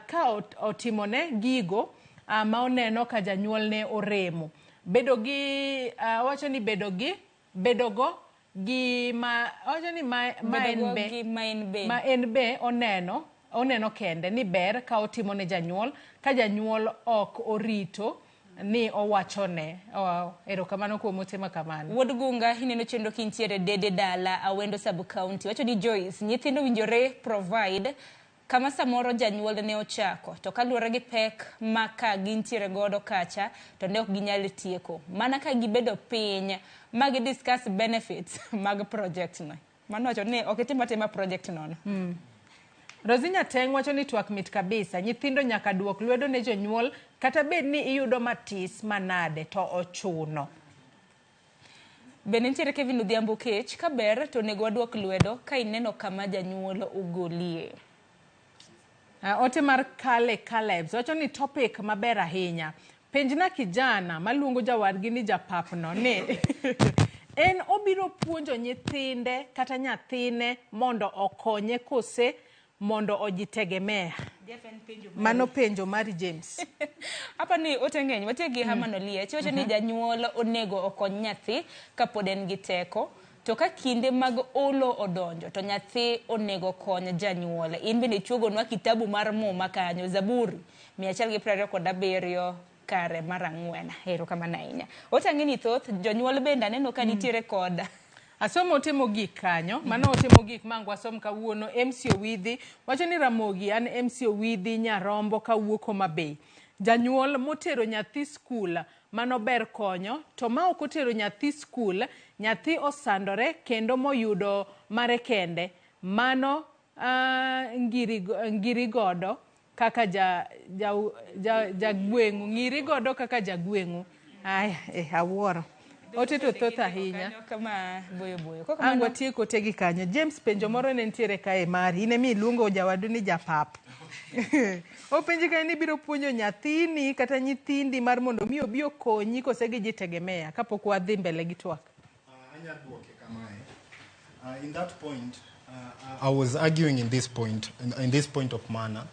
ka otimone gigo ma oneno ka janyuol ne oremo. Wacho ni bedogo gi ma wacho ni ma en be oneno kende ni ber ka otimo ne janyuol ka janyuol ok orito ni owachone. Erokamano kuom ote makamano. Wuod Gunga hineno chenro kintiere dede dala Awendo sub county. Wacho ni Joyce nyithindo winjore provide kama samoro janyuol ne ochako to kaluwore gi pek ma ka gintiere godo kacha to ne ok ginyal tieko mana ka gibedo piny ma gi discuss benefits mag project no. Mano wacho ni ok itim atima project nono. Rozinya Teng wacho ni twak mit kabisa, nyithindo nyaka duok lwedo ne jonyuol kata bed ni iyudo matis manade to ochuno. Bende nitiere Kevin Odhiambo Kech, ka ber to nego waduok lwedo ka ineno kama janyuol ugolie. Ote mar Kale Calebs wacho ni topic maber ahinya. Penjna kijana maluongo jawadgi ni japapno ni en obiro puonjo nyithinde kata nyathine mondo okonye kose mondo ojitegemea. Mano penjo mari James. Hapa ni ote ng'eny watie gi Hamano Liech wacho ni janyuol onego okony nyathi kapod en gi teko. To ka kinde mag olo odonjo to nyathi onego kony janyuol. In bende chuogonwa kitabu mar muma kanyo Zaburi 127 kare mar 4. Hero kama nainya. Otang'ini thoth jonyuol bende aneno ka nitiere koda. Asomo otemo gik kanyo, mano otemo gik mangu asom kawuono. MC Owidhi wacho ni Ramogi an MC Owidhi Nyarombo kawuok Homa Bay. Janyuol motero nyathi skul mano ber konyo, to ma ok otero nyathi skul, nyathi osandore kendo moyudo mare kende, mano ngiri godo kaka jagwengu, ngiri godo kaka jagwengu. Aya, awuoro. Ote to thoth ahinya. Kama boyo boyo. Angwa tieko tegi kanyo. James penjo moro ne nitiere kae mari. Ine mi iluongo jawadu ni japap. Openji kae ni biro puonjo nyathini kata nyithindi mar mondo mi obi okonyi kose gijitegemea kapok wadhi mbele gi twak. In that point, I was arguing in this point of manner.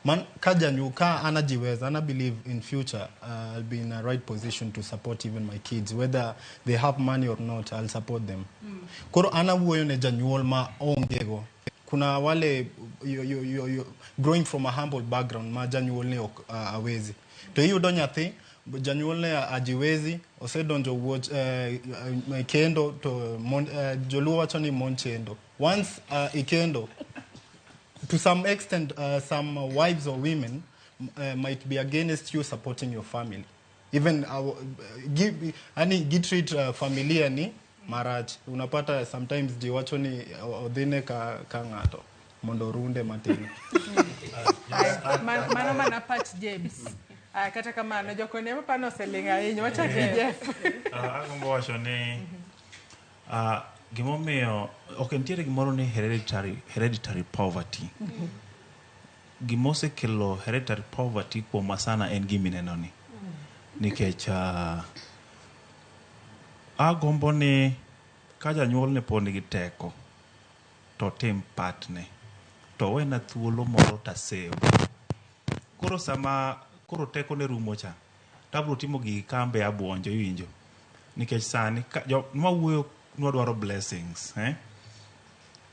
Man, ka anajiweza, ana believe in future I'll be in a right position to support even my kids. Whether they have money or not, I'll support them. Koro ana wuoyo ne janyuol ma ongego. Kuna wale growing from a humble background ma janyuol ne awezi. To hiyo do nyathi, janyuol ne ajiwezi, osedonjo wuoch ikendo to joluo wacho ni mon chendo. Once ikendo, to some extent, some wives or women might be against you supporting your family. Even gitreat familia ni marach. Unapata sometimes jiwacho ni odhine ka ngato mondo runde matini. Mano manapach James. Kata kamano joko ne mapano selinga hinyo wachaki Jeff. Agombo wacho ni gimomiyo ok entiere gimoro ni hereditary poverty. Gimose kelo hereditary poverty kuom sana en gimineno ni. Nikech agombo ni ka janyuol ne pod nigi teko to tim patne to wena thuolo moro tasew. Koro sama koro teko ne rumo cha tabro timo gi kambe abuonjo iwinjo. Nikech sani nwawuoyo nwadwaro blessings,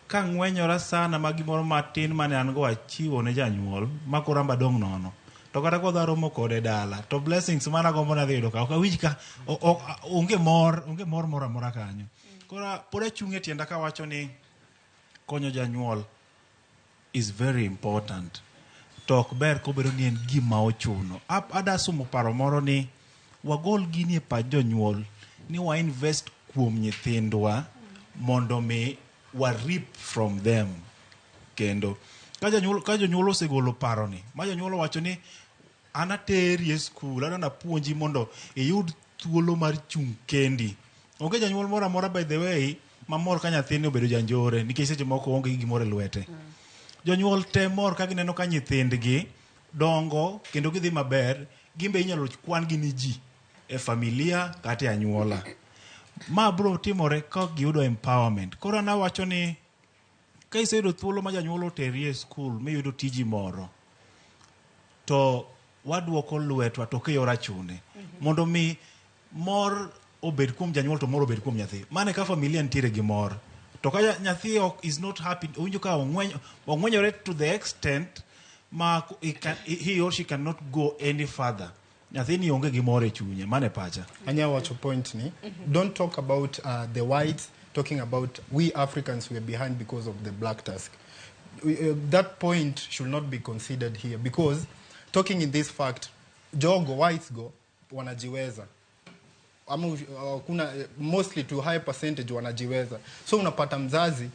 ka ng'wenyora sana ma gimoro matin mane an go achiwo ne janyuol ma koramba dong' nono to kata kodwa romo kode dala to blessings mana gombo na dhido ka ok awinj ka onge mor moro amora kanyo. Koro pod achung'e tienda ka wacho ni konyo janyuol is very important. To ok ber kobedo ni en gima ochuno. Adasumo paro moro ni wagol gini e pach jonyuol ni wa invest kuom nyithindwa mondo mi wa rip from them. Kendo ka jonyuol osegolo paro ni ma jonyuol wacho ni anateri e skul, ana puonji mondo iyud thuolo mar chung' kendi. Onge janyuol moro amora by the way mamor ka nyathini obedo janjore nikech seche moko onge gimoro e lwete. Jonyuol te mor ka gineno ka nyithindgi dongo kendo gidhi maber, gimbe inyalo kwan gi ni ji e familia kata e anyuola. Ma bro timore ka giyudo empowerment. Koro na wacho ni ka iseyudo thuolo ma janyuol oteri e skul miyudo tiji moro to waduoko lwetwa to kiyora chune mondo mi mor obed kuom janyuol to mor obed kuom nyathi. Mane ka familia nitiere gi mor to ka nyathi is not happy, owinjo ka ong'wenyore to the extent ma he or she cannot go any further. Nyathini onge gi mor e chunye. Mane pacha. Anya wacho point ni. Don't talk about the whites, talking about we Africans were behind because of the black task. that point should not be considered here because talking in this fact, jogo whites go wanajiweza. Kuna mostly to high percentage wanajiweza. So unapata mzazi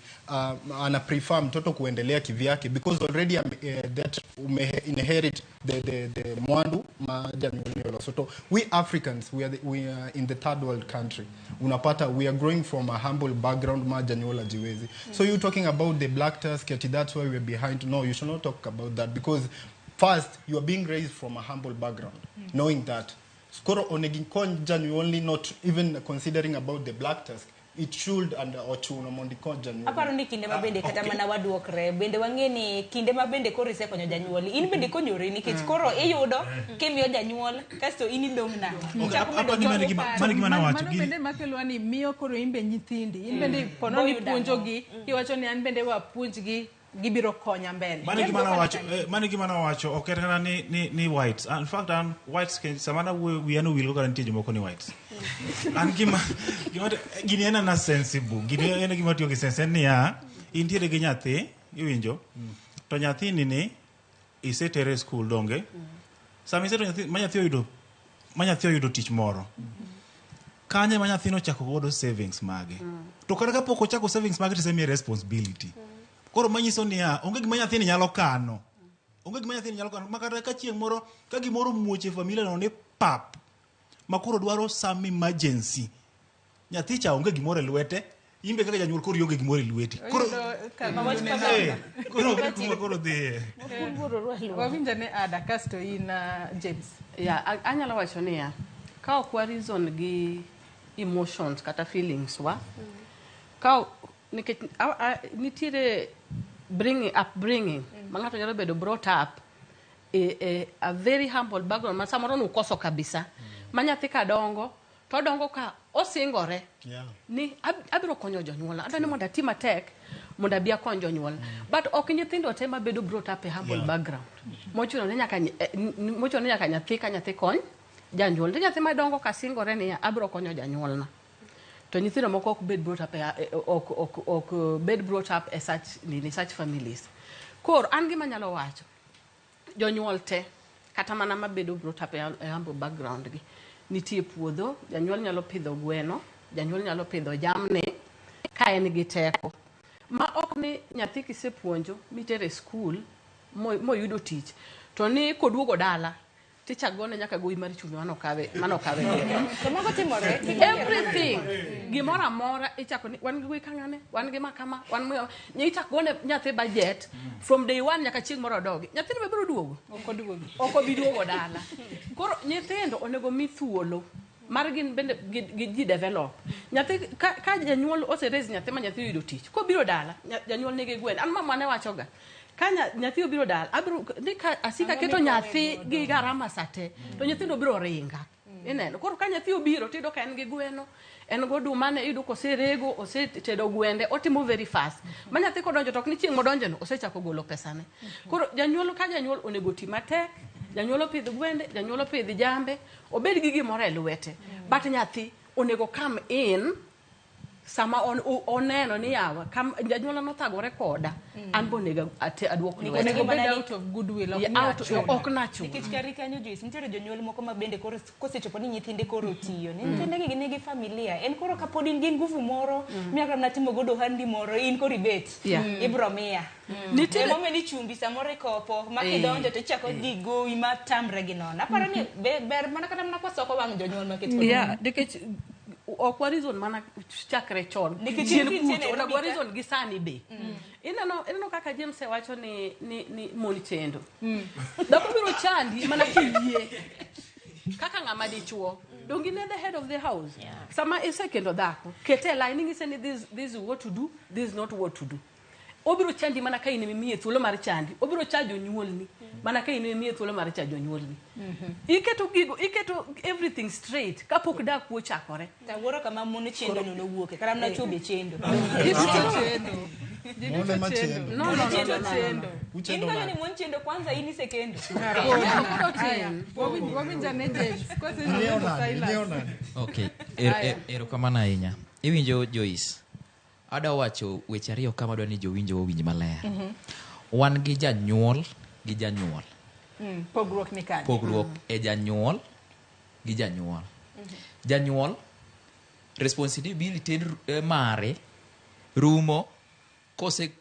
ana prefer mtoto kuendelea kivyake because already that inherit the mwandu majanyolo. So we Africans, we are in the third world country. Unapata we are growing from a humble background majanyola jiwezi. So you talking about the black task, that's why we're behind. No, you should not talk about that because first you are being raised from a humble background, knowing that skoro onegin konja ni only not even considering about the black task. It should and ochuno mondi konja ni. Aparo ni kinde mabende kata mana waduokre bende wangeni kinde mabende koro ise konyo janyuol. In bende konyori nikech koro iyudo kemiyo janyuol kasto in idongna. Apa ni mani gimana wacho gini. Bende makelo ni miyo koro imbe nyithindi. In bende pono ni puonjogi kiwacho ni an bende wapuonjgi gibiro konya mbele. Mani gimana wacho oketana ni whites. In fact whites samana we anu will go guarantee jomoko ni whites. An gini ena na sensible. Gini ena gima tiyo ki sense ni ya intiere gi nyathi iwinjo. To nyathi ni isetere school donge. Sama isetere nyathi manyathi oyudo tich moro. Kanye manyathi no chako godo savings mage. To kata kapok ochako savings mage tisemi responsibility. Koro manyiso ni onge gima nyathi ni nyalo kano. Onge gima nyathi ni nyalo kano. Makata ka chieng' moro ka gimoro muoche familia no ne pap. Makoro dwaro some emergency. Nyathi cha onge gimoro e lwete. Imbe kaka janyuol koro onge gimoro e lweti. Koro dhi. Wawinja ne ada kasto in James. Anyalo wacho ni ka ok wa reason gi emotions kata feelings wa. Ka nitire upbringing mangato nyalo bedo brought up a very humble background ma samoro no koso kabisa manyathi ka dongo to dongo ka osingore ni abiro konyo jonyuol adani mondo atima tek mondo abia konyo jonyuol but ok nyithindo te ma bedo brought up a humble background mochuno ni nyaka nyathi ka nyathi kony janyuol nyathi ma dongo ka singore ni abiro konyo janyuol na to nyithindo moko ok bed brought up as such families. Kor an gima nyalo wacho jonyuol te kata mana mabedo brought up e humble background gi nitie puodho janyuol nyalo pidho gweno janyuol nyalo pidho jamni ka en gi teko ma ok ni nyathi kisepuonjo mitere school moyudo tich to ni koduogo dala ticha gone nyaka goyi mar chumbi mano kawe to mago timore everything gimora mora ichako ni wan gi kangane wan gi makama wan ni ichako gone nyathi budget from day one nyaka chieng' moro dogi nyathi be biro duogo ok obi duogo dala koro nyithindo onego mi thuolo mar gin bende gi develop nyathi ka janyuol ose raise nyathi ma nyathi yudo tich ko biro dala janyuol nigi gwen an mama ne wachoga kanya nyathi obiro dal abiro nika asika keto nyathi gi garama sate to nyithindo biro ringa ineno koro ka nyathi obiro tido ka en gi gweno en go duma ne idu ko serego osetedo gwende otimo very fast ma nyathi ko donjo tok ni chieng' modonjo no osechako golo pesa ne koro janyuol ka janyuol onego ti matek janyuol pidh gwende janyuol pidh jambe obed gi gimoro e lwete but nyathi onego come in sama oneno ni yawa kam janyuol no thagore koda an bonego aduok ni onego bed out of goodwill ok nacho nikech kari kanyo Joyce nitiere jonyuol moko ma bende koro kosechopo ni nyithinde koro tiyo ne nyithinde nigi familia en koro kapod in gi nguvu moro miaka na timo godo handi moro in koro ibet ibro miya nitiere momen ni chumbi samoro kopo makidonjo to chako gigo ima tamre gi non aparo ni ber mana kata mana kwasoko wang jonyuol maket nikech ok wa reason mana chakre chon chien kucho onego reason gi sani be ineno kaka James wacho ni mon chendo dhako biro chandi mana kiyie kaka ng'ama dichuo dongi ne the head of the house sama isekendo dhako kete line ngise ni this is what to do, this is not what to do. Obiro chandi mana ka in mimiye thuolo mar chandi obiro chajo nyuolni mana ka in mimiye thuolo mar chajo nyuolni iketo everything straight kapok dak wo chakore taworo kama mon chendo no wuoke kara mna chobe chendo Inga ni mon chendo kwanza ini sekendo wawinja ne James okay ero kama na inya iwinjo Joyce ada wacho weche ariyo kama dwani jowinjo owinj maler wan gi janyuol gi janyuol. Pogruok ni kanye? Pogruok e janyuol gi janyuol. Janyuol responsibility mare rumo kose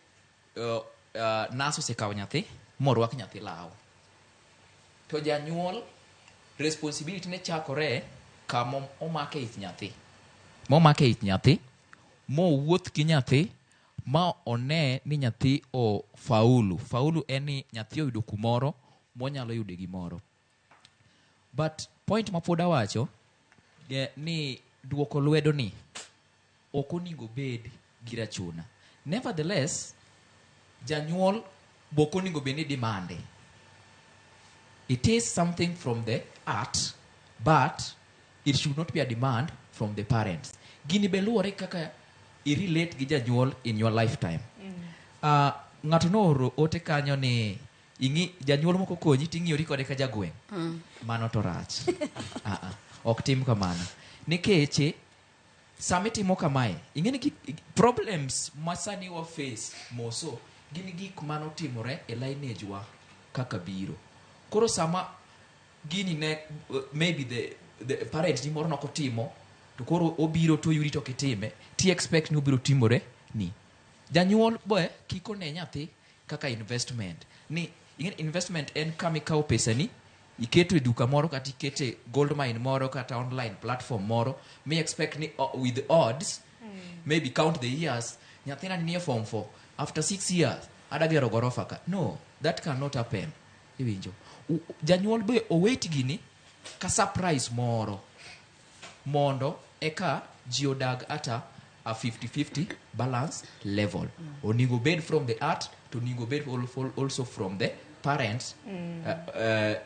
nas osekawo nyathi morwak nyathi law. To janyuol responsibility ne chakore kama omake ich nyathi. Momake ich nyathi, mowuoth gi nyathi, ma one ni nyathi o faulu. Faulu en ni nyathi oyudo kumoro monyalo yude gimoro. But point ma pod awacho ni duoko lwedo ni ok onego bed gi rachuna. Nevertheless, janyuol bok onego bed ni demande. It is something from the art, but it should not be a demand from the parents. Gini be luwore kaka I relate gi janyuol in your lifetime. Ng'ato nooro ote kanyo ni janyuol moko konyi ting'iyori kode ka jagweng'. Mano to rach. Ok tim kamano. Nikech sama itimo kamae, ing'eni problems ma sani wa face moso gin gik manotimore e lineage wa kaka biro. Koro sama gini ne maybe the parent ni moro nokotimo to koro obiro to yuri to kitime ti expect ni obiro timore ni janyuol boy kiko ne nyathi kaka investment ni investment en kama ikawo pesa ni iketo e duka moro kata iketo e gold mine moro kata online platform moro me expect ni with the odds maybe count the years nyathina ni form 4 after 6 years adagero gorofa ka. No, that cannot happen. Iwinjo janyuol be owait gini ka surprise moro mondo eka ji odag ata a 50-50 balance level. Onego bed from the art to onego bed also from the parents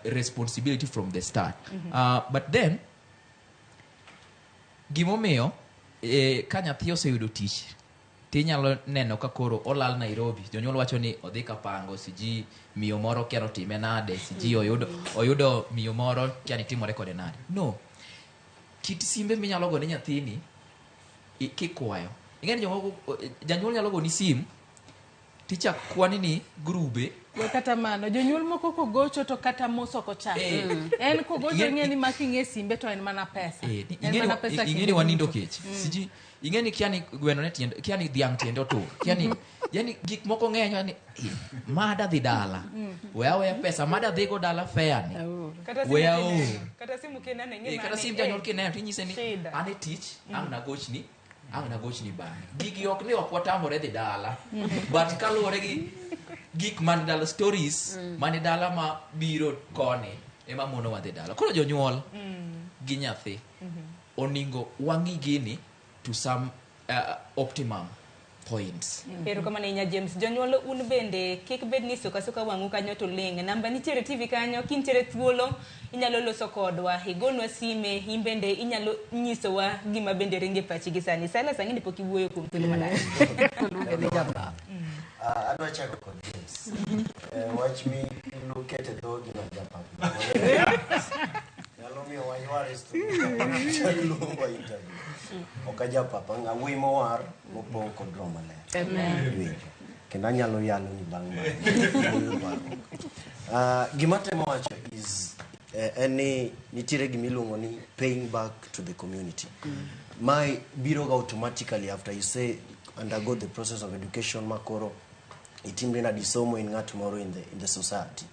responsibility from the start. But then gimomiyo ka nyathi oseyudo tich tinyalo neno ka koro olal Nairobi. Jonyuol wacho ni odhi kapango siji miyo moro kiano time nade siji oyudo miyo moro kiani timore kode nade. No, kit simbe minyalo go ne nyathini kikwayo. Ing'eni janyuol nyalo go ni sim tichak kwani ni grube. Kata mano jonyuol moko kogocho to kata moso ko chak. En kogocho ng'eni making'e simbe to en mana pesa. En mana pesa. Ing'eni wanindo kech. Siji ing'eni kiani gweno ne tiende kiani dhiang' tiende otur. Kiani yani gik moko ng'enyo ni mada dhi dala. Wewe pesa mada dhi go dala fair ni. Kata simu kinene ng'eni. Kata simu janyuol kinene tinyise ni ane tich ang' na gochni bang'e. Gigi ok ni ok watamore dhi dala. But kaluwore gi gik man dala stories man dala ma biro koni ema mono wadhi dala. Koro jonyuol gi nyathi oningo wangi gini to some optimum points. Pero kama na James jonyuol un bende kik bed ni soka wangu kanyo to ling namba nitiere TV kanyo kintiere thuolo inyalo loso kodwa igonwa sime imbende inyalo nyisowa gima bende ringe pachi gi sani sala sangini pok iwuoyo kuom thuolo malach. Adwa chako kod James. Watch me look at the dog in a Japan. Nyalo miyo wanywaris to luongo interview. Okaja papa nga wuoyi mowar mopong' kod romo ler. Amen. Kendo anyalo yalo ni bang' mano. Gima temo wacho is any nitiere gimiluongo ni paying back to the community. My biro automatically after you say undergo the process of education makoro itimre na disomo in ng'at moro in the society.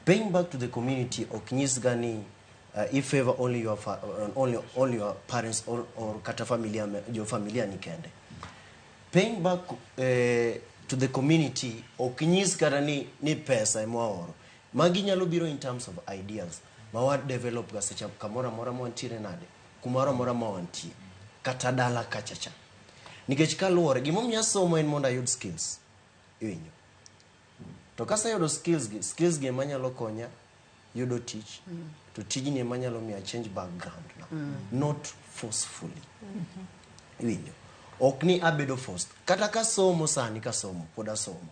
Paying back to the community oknyis gani if favor only your only your parents or kata familia your familia ni kende. Paying back to the community oknyis kata ni pesa emwaoro. Magi nyalo biro in terms of ideas. Mawad develop ga secha kamora mora mwantiere nade. Kumara mora mwantie. Kata dala kachacha. Nikech kaluore gimomiyo somo en mondo ayud skills. Iwinjo. To kasa yudo skills ge manyalo konya yudo tich. To tijni emanyalo miya change background now. Not forcefully. Iwinjo. Ok ni abedo forced. Kata ka somo sani ka somo poda somo.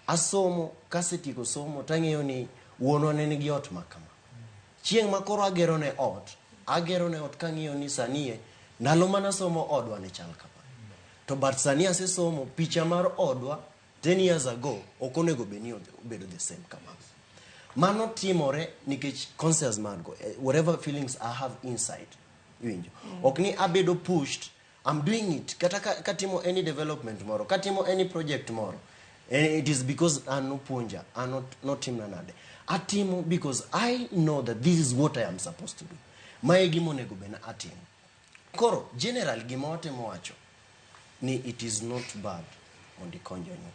Asomo kasetieko somo tang'eyo ni wuonwa ne nigi ot makama. Chieng' makoro agero ne ot kang'iyo ni sanie ndalo mana somo odwa ne chal kama. To but sani asesomo picha mar odwa 10 years ago okonego beni obedo the same kama mano timore nikech conscious margo whatever feelings I have inside winjo okni abedo pushed I'm doing it kata katimo any development moro katimo any project moro and it is because I'm puonja I'm not timna nade atimo because I know that this is what I am supposed to do mae gimonego bena atimo koro general gimotemo wacho ni it is not bad mondo ikony jonyuol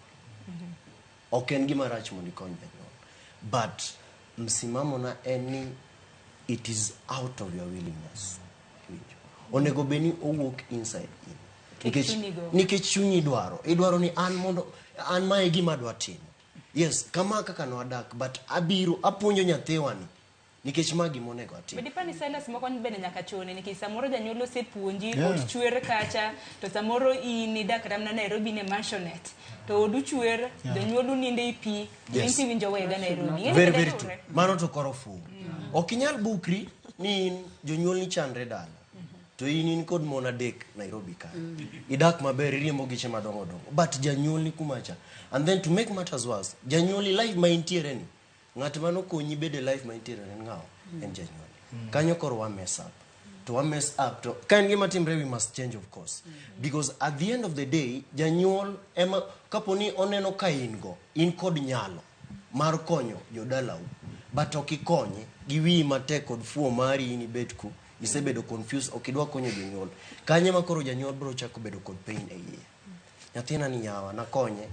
ok en gima rach mondo ikony jonyuol but msimamo na en it is out of your willingness onego beni owuok inside nikech chunyi idwaro ni an mae gima dwa timo yes kama kaka no adak but abiro apuonjo nyathiwani nikech magi monego atimo bedi pani Silas moko bende nyaka chone nikech samoro janyuol osepuonji od chwer kacha to samoro in idak ramna Nairobi ne mansionette to odu chwer janyuol uninde ipi inti winjo wega Nairobi very true mano to koro fu okinyal bukri ni jonyuol ni chandre dala to in kod mona dek Nairobi ka idak maber riembo giche madongo but janyuol ni kumacha and then to make matters worse janyuol life ma intiere ni ng'at mano konyi bede life ma intiere ni ngao en janyuol kanyo koro wa mess up to kan gima timre we must change of course because at the end of the day janyuol ema kaponi oneno ka in kod nyalo mar konyo jodalau but okikonye gi wi matek kod fuo mari in betku isebedo confused okidwa konyo jonyuol kanye makoro janyuol bro chako bedo kod pain e iye nyathina ni yawa na konye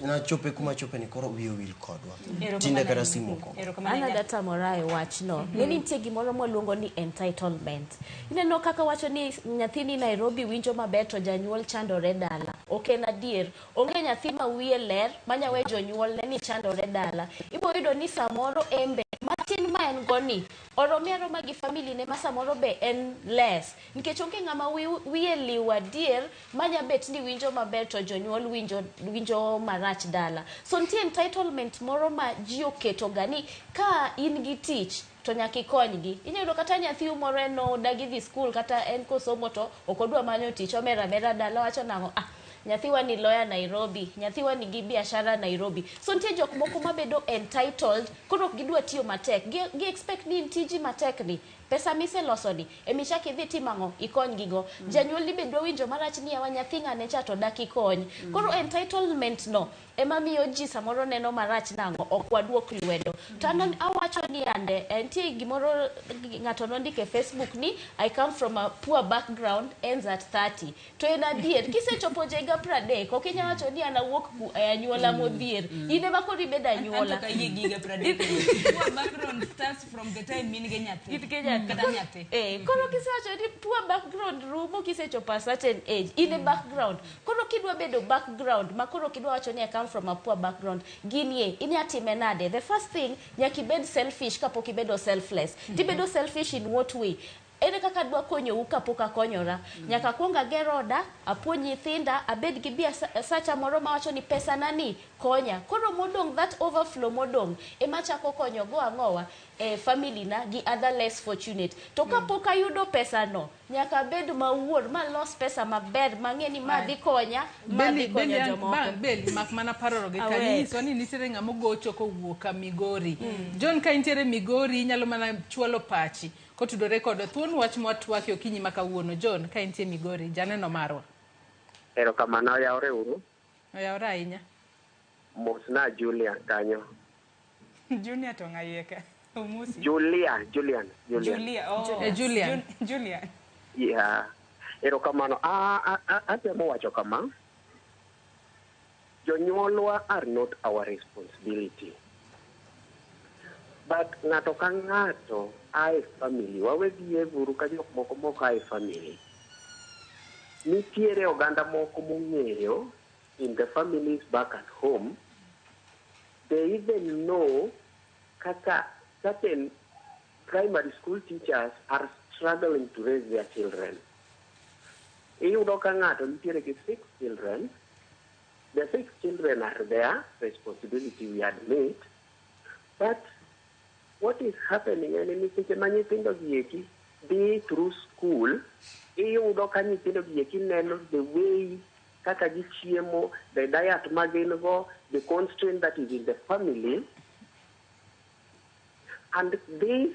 na chope kuma chope ni koro wiyo wil kodwa tinde kata simu ko ana data morae wachno neni nitie gimoro moluongo ni entitlement ineno kaka wacho ni nyathini Nairobi winjo maber to janyuol chandore dala ok en adier onge nyathi ma wiye ler manyawe jonyuol ne ni chandore dala ibo yudo ni samoro embe matin ma en goni oromiero magi family ne masamoro be en less nikech onge ngama wiye liwa adier manya bet ni winjo maber to jonyuol winjo marach dala so nitie entitlement moro ma ji oketo gani ka in gi tich to nyaka ikonygi inyalo kata nyathi umore no dagi dhi school kata en kosomo to okodwa manyo tich omera dala wacho nango nyathiwa ni lawyer Nairobi nyathiwa ni gi biashara Nairobi so nitie jok moko mabedo entitled koro gidwa tiyo matek gi expect ni tiji matek ni pesa mise loso ni emichaki dhi timango ikony gigo janyuol ni bedwa winjo marach ni awa nyathi ngane cha to dak ikony koro entitlement no ema miyo ji samoro neno marach nango ok wadwok lwedo to an awacho ni ande entie gimoro ngato nondike Facebook ni I come from a poor background ends at 30 to en adier kisechopo jega 30 ok inya wacho ni anawuok anyuola modhier ine mako ribeda anyuola ka yie giga 30 poor background starts from the time min ge nyathi kata nyathi koro kisewacho ni poor background rumo kisechopo a certain age ine background koro kidwa bedo background makoro kidwa wacho ni from a poor background ginie inyatime nade the first thing nyaki bed selfish kapok ibedo selfless tibedo selfish in what way ene kaka dwa konyo u kapok akonyora nyaka kuonga geroda apuonyi nyithinda abed gi bia sacha moro mawacho ni pesa nani konya koro modong that overflow modong ema chako konyo go angowa family na gi other less fortunate to kapok ayudo pesa no nyaka bed mawuor ma loss pesa maber mangeni madhi konya madhi konyo jomoko beli mak mana paroro ge kanyiso ni nitiere ngamo gocho ko wuoka Migori John ka intiere Migori nyalo mana chuolo pachi kotudore kod thuon wach mwatwak okinyi makawuono John ka intie Migori janeno marwa ero kamano yaore uru yaore ahinya mosna Julia kanyo Junior to ngayeka umusi Julian yeah ero kamano atemo wacho kama jonyuolwa are not our responsibility but ngato ka ngato ai family wawedhie buru ka jok moko moko ai family nitiere oganda moko mong'eyo in the families back at home they even know kaka certain primary school teachers are struggling to raise their children. Iyudo ka ng'ato nitiere gi 6 children. The 6 children are their responsibility, we admit. But what is happening en ni seche ma nyithindo gieki dhi through school, iyudo ka nyithindo gieki neno the way kaka gichiemo, the diet magingo, the constraint that is in the family. And this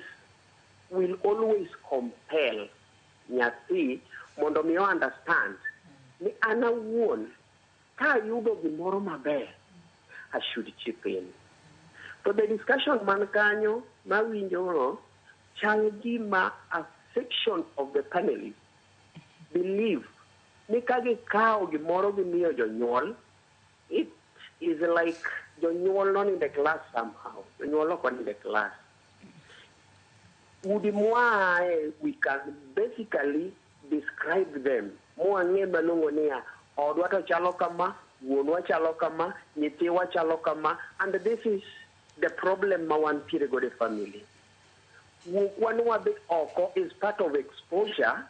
will always compel nyathi mondo mi understand ni ana wuon ka yudo gimoro maber, I should chip in. So the discussion man kanyo mawinjoro chal gima a section of the panelists believe ni kagi kao gimoro gimiyo jonyuol, it is like jonyuol not in the class somehow. Jonyuol not in the class. We can basically describe them. And this is the problem one Pirigode family. One is part of exposure,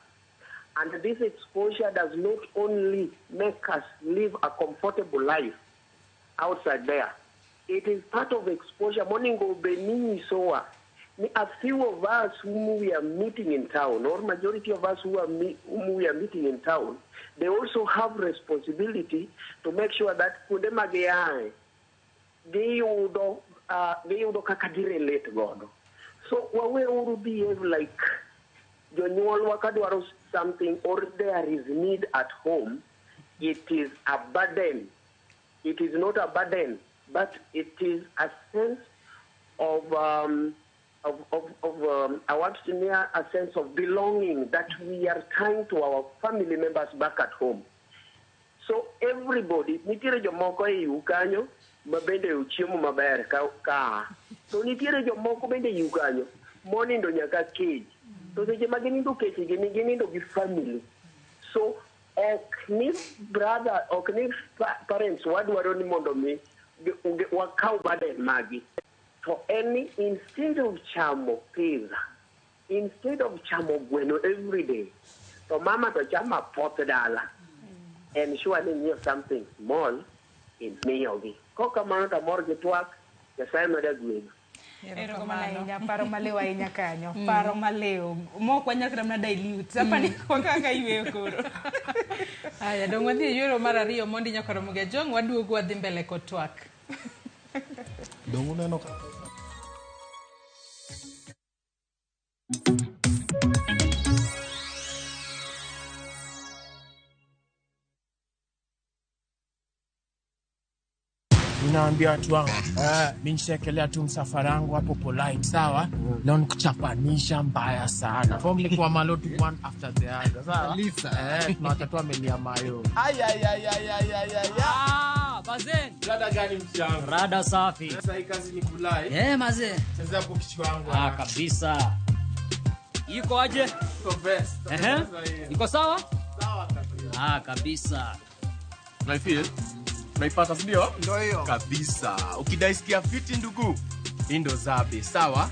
and this exposure does not only make us live a comfortable life outside there. It is part of exposure. A few of us whom we are meeting in town, or majority of us whom we are meeting in town, they also have responsibility to make sure that they would relate God. So we will behave like Jonyuol wakadwaro something, or there is need at home. It is a burden. It is not a burden, but it is a sense of I want to near a sense of belonging that we are tying to our family members back at home. So everybody, nitire jomoko e yukanyo, mabende uchiemo maber ka. So nitire jomoko bende yukanyo, monindo nyaka cage. So seche maginindo cage, ginindo gi family. So ok brother, ok parents wadwaro ni mondo mi wakau burden magi. For any, instead of chamo pizza, instead of chamo bueno every day, so mama to chama pot dala, and surely knew something small in Miyogi. Coca Manta Morgan TWAK, the same other good. Paro maleo ahinya kanyo, paro maleo. Mok wanyakra mna dilute. Sapani kwa kaka iwe koro. Aya, dong wadhi yoro mar ariyo mondi nyakoro muge jong waduogo wadhi mbele ko TWAK. Dong uneno Unaambia watu wangu, mimi nishekelea tu msafara wangu hapo polite, sawa? Leo nikuchapanisha mbaya sana. Formally kwa malotu one after the other, sawa? Lisa. Tunatatua melia mayo. Bazen. Rada gani msiangu? Rada safi. Sasa hii kazi ni kulai. Maze. Cheza hapo kichwa wangu. Kabisa. Iko aje? Iko best. Iko sawa? Sawa kabisa. Kabisa. Naifeel? Naipata ndio? Ndio hiyo. Kabisa. Ukidaisikia fiti ndugu, indo zabe, sawa?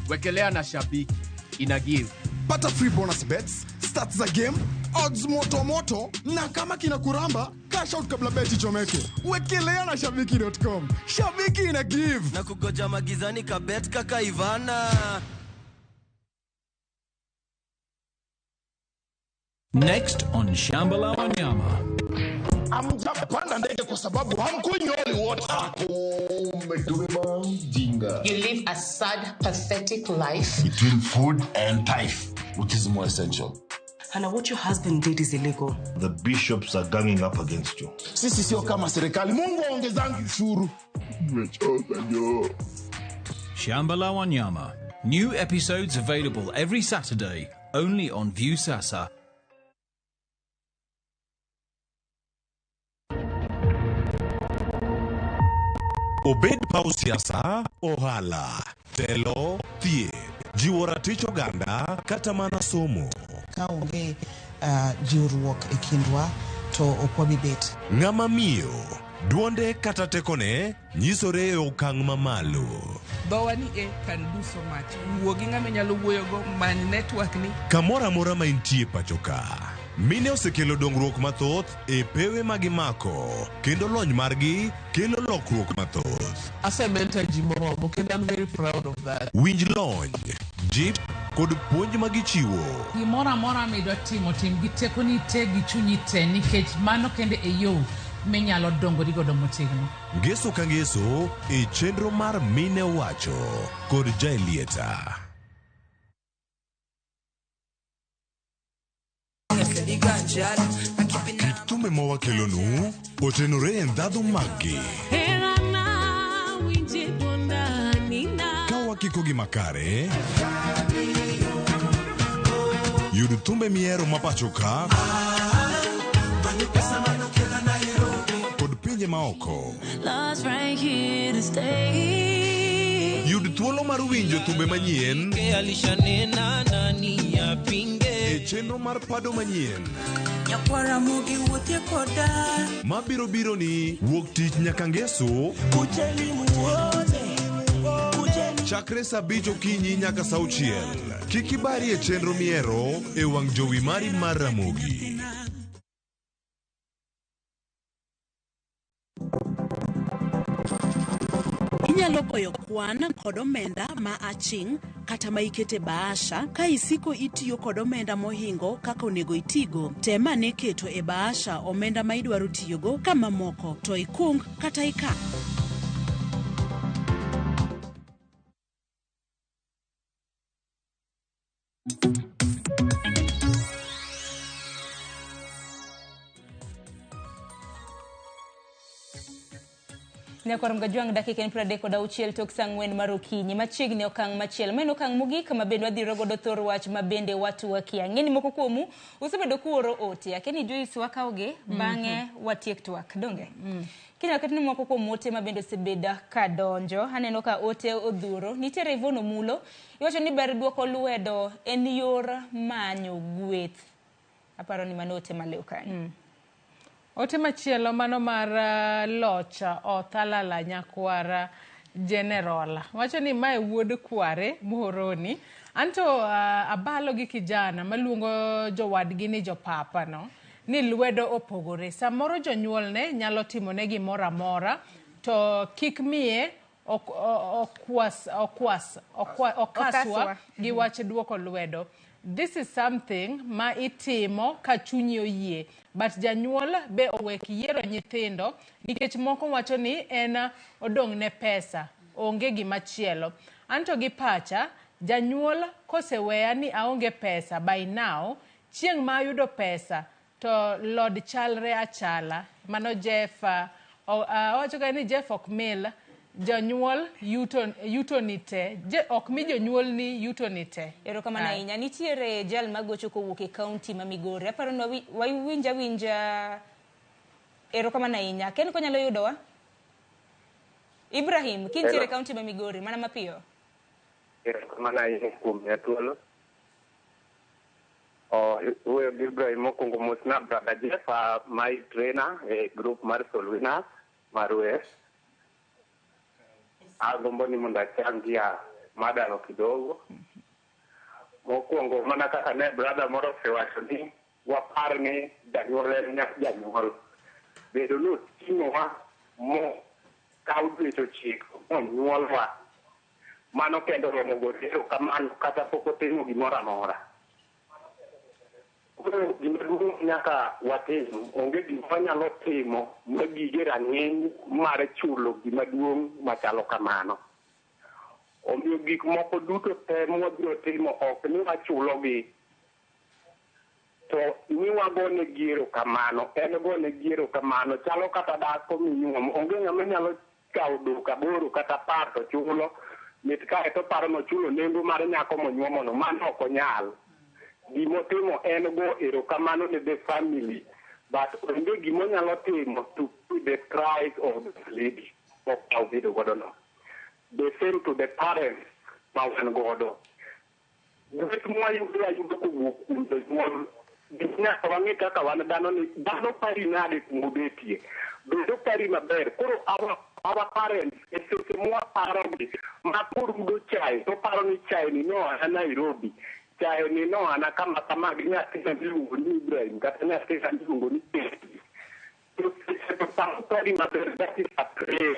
Wekelea na shabiki. Ina give. Pata free bonus bets, stats za game, odds moto, na kama kina kuramba, cash out kabla beti chomeke. Wekelea na shabiki.com. Shabiki ina give. Na kugoja magizani ka bet kaka Ivana. Next on Shambala Wanyama. Amjapanda ndege kwa sababu hamkunyoli wote. Umeduma jinga. You live a sad, pathetic life. Between food and tithe, which is more essential. Hannah, what your husband did is illegal. The bishops are ganging up against you. Sisi sio kama serikali. Mungu aongezangi ushuru. Umechoka nyo. Shambala Wanyama. New episodes available every Saturday, only on Viusasa. Obed pau siasa, ohala, telo, thieth, jiwo ratich oganda, kata mana somo. Kaonge jiwruok e kindwa to okwabi bet. Ng'ama miyo, duonde kata tekone, nyisore e okang' mamalo. Dhowa ni can do so much. Wuogi ng'ama nyalo wuoyogo many network ni. Kamora mora ma intie pachoka. Mine osekelo dongruok mathoth e pewe magimako, kendo lony margi kelo lokruok mathoth. Asementa ji moromo, kendo I'm very proud of that. Winj lony, jip kod puonj ma gichiwo. Gimoro amora midwa timo, tim gi tekoni te gi chunyi te, nikech mano kende e yo minyalo dongori godo motegno. Ngeso ka ngeso e chenro mar Mine Wacho kod Jaelieta. Kit thumbe ma wakelonu otenore e ndhadhu maggi. Ka wakiko gi makare, yud thumbe miero ma pacho ka kod pinje maoko. Yud thuolo mar winjo thumbe manyien e chenro mar Pado Manyien mabiro biro ni wuok tich nyaka ngeso chakre saa 5 okinyi nyaka saa 6. Kik ibari e chenro miero e wang' jowi mari mar Ramogi. Inyalo goyo kwan kod omenda ma aching' kata ma ikete bahasha ka isiko itiyo kod omenda mohingo kaka onego itigo. Tema ne keto e bahasha omenda ma idwaro tiyogo kama moko to ikung kata ika. Nyakorom gajuang dakika en 36 tok saa 4 mar okinyi. Machiegni okang' machielo. Maen okang' mogik ma bende wadhiro godo thor wach ma bende watu wakia. Ng'eni moko kuomu usebedo kuoro ote. Akeni Joyce wakaoge bang'e watiek twak. Donge? Kenya katini moko kuom ote ma bende osebeda ka donjo. Aneno ka ote odhuro. Nitiere Ivono Mulo. Iwacho ni ber duoko Lwedo en yor manyo gweth. Aparo ni mano ote maleo kanyo. Ote machielo mano mar locha Othalala nyakwara General. Wacho ni mae wuod kware Muhoroni. Anto abalo gi kijana maluongo jowadgi ni jopapa no. Ni Lwedo opogore. Samoro jonyuol ne nyalo timo ne gimoro amora to kik miye okaswa gi wach duoko Lwedo. This is something ma itimo ka chunyi oyie. But janyuol be owek yiero nyithindo nikech moko wacho ni en odong' ne pesa, onge gimachielo. Anto gi pacha, janyuol koseweya ni aonge pesa by now, chieng' ma ayudo pesa to Lord chalre achala. Mano Jeff, wacho ka ni Jeff okmil, jonyuol yuto nite. Ok mi jonyuol ni yuto nite. Ero kama na inya. Nitiere jal magocho kowuok e county ma Migori. Aparo ni winja. Ero kama na inya. Ken ko nyalo yudo wa? Ibrahim, kintiere county ma Migori. Mana mapiyo? Ero kama na inya kuom ya tuolo. Uwe Ibrahim mokungo musna brother Jeff, my trainer, a group mar Solwinas, ROWERE. Agombo ni mondo achangia madano kidogo. Mokuongo mana kaka ne brother moro osewacho ni wapar ni janyuol en janyuol. Bedo no ting'owa mo kaw dweche ochiko monyuolwa. Mano kendo romo godero kamano kata pok otimo gimoro amora. Koro gima duong' nyaka watim, onge gima nyalo timo magige rang'iny mar chulo gima duong' machalo kamano. Omiyo gik moko duto te mwabiro timo ok ni wachulogi, to ni wagone giero kamano, en gone giero kamano, chalo kata dhako minyuom, onge ng'ama nyalo kawo duka boro kata par to chulo, mit kae to paro mochulo nengo mar nyako monyuomono, mano ok onyal. Gimotimo en go erokamano ne the family, but onge gimonyalo timo to the price of the lady of Albedo Godono. The same to the parents ma wan godo. Gweth mwayudo kowuok kuom jonyuol, nyaka wang'e kaka wan dhano ni dhano pari nade kumobetie. Bedo pari maber. Koro our parents, e seche mwaparogi, ma korudo chae, to paro ni chae ni no ana Nairobi. Chae ni no ana kama gi nyathi ma iluongo ni Ibrahim kata nyathi ma iluongo ni Peti. To paro maber, that is a prayer.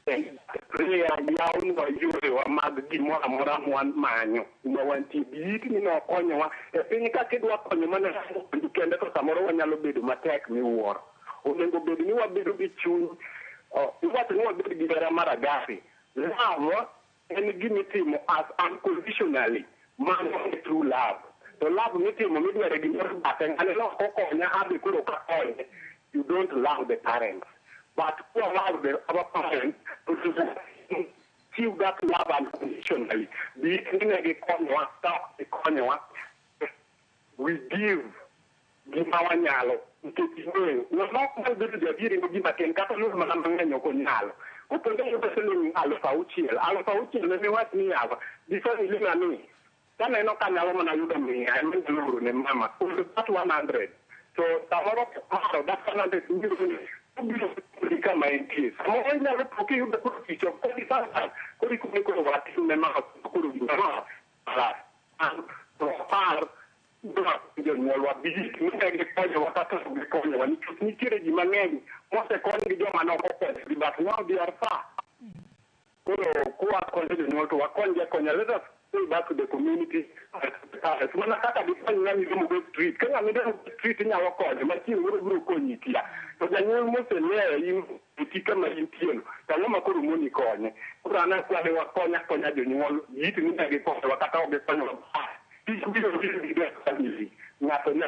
prayer yaun wa yore wa mag gimoro amora mwan manyo ma wanti bit ni no konyowa e piny ka kidwa konyo mana kende to samoro wanyalo bedo matek miwuoro onego bedo ni wabedo gi chuny iwacho ni wabedo gi hera mar agape love en gimitimo as unconditionally mano e true love to love mitimo midware gimoro bate ng'ane no okonya abe koro ka konye you don't love the parents but who allow our parents to give that love unconditionally. We give our nyalo. No, not going to the hearing of Gimakan, Catalan Manamano Conalo. Who can you say Alpha Uchil, let me what me out. Before you live me. Then I know Canalomana Udami, I meant to Luru and Mama, that 100. So, tomorrow, that's 100 million. Become my case. I'm never talking about the future. Back to the community. Manakata define nani go street. Kaya mida street nya wakoje machini uru konyitia. To Jonyuol mosele im itika ma intien. Tango makuru moni konye. Kurana kwa le wakonya konya Jonyuol. Yitu ni ngi ko wakata obe konya. Family. Ngato na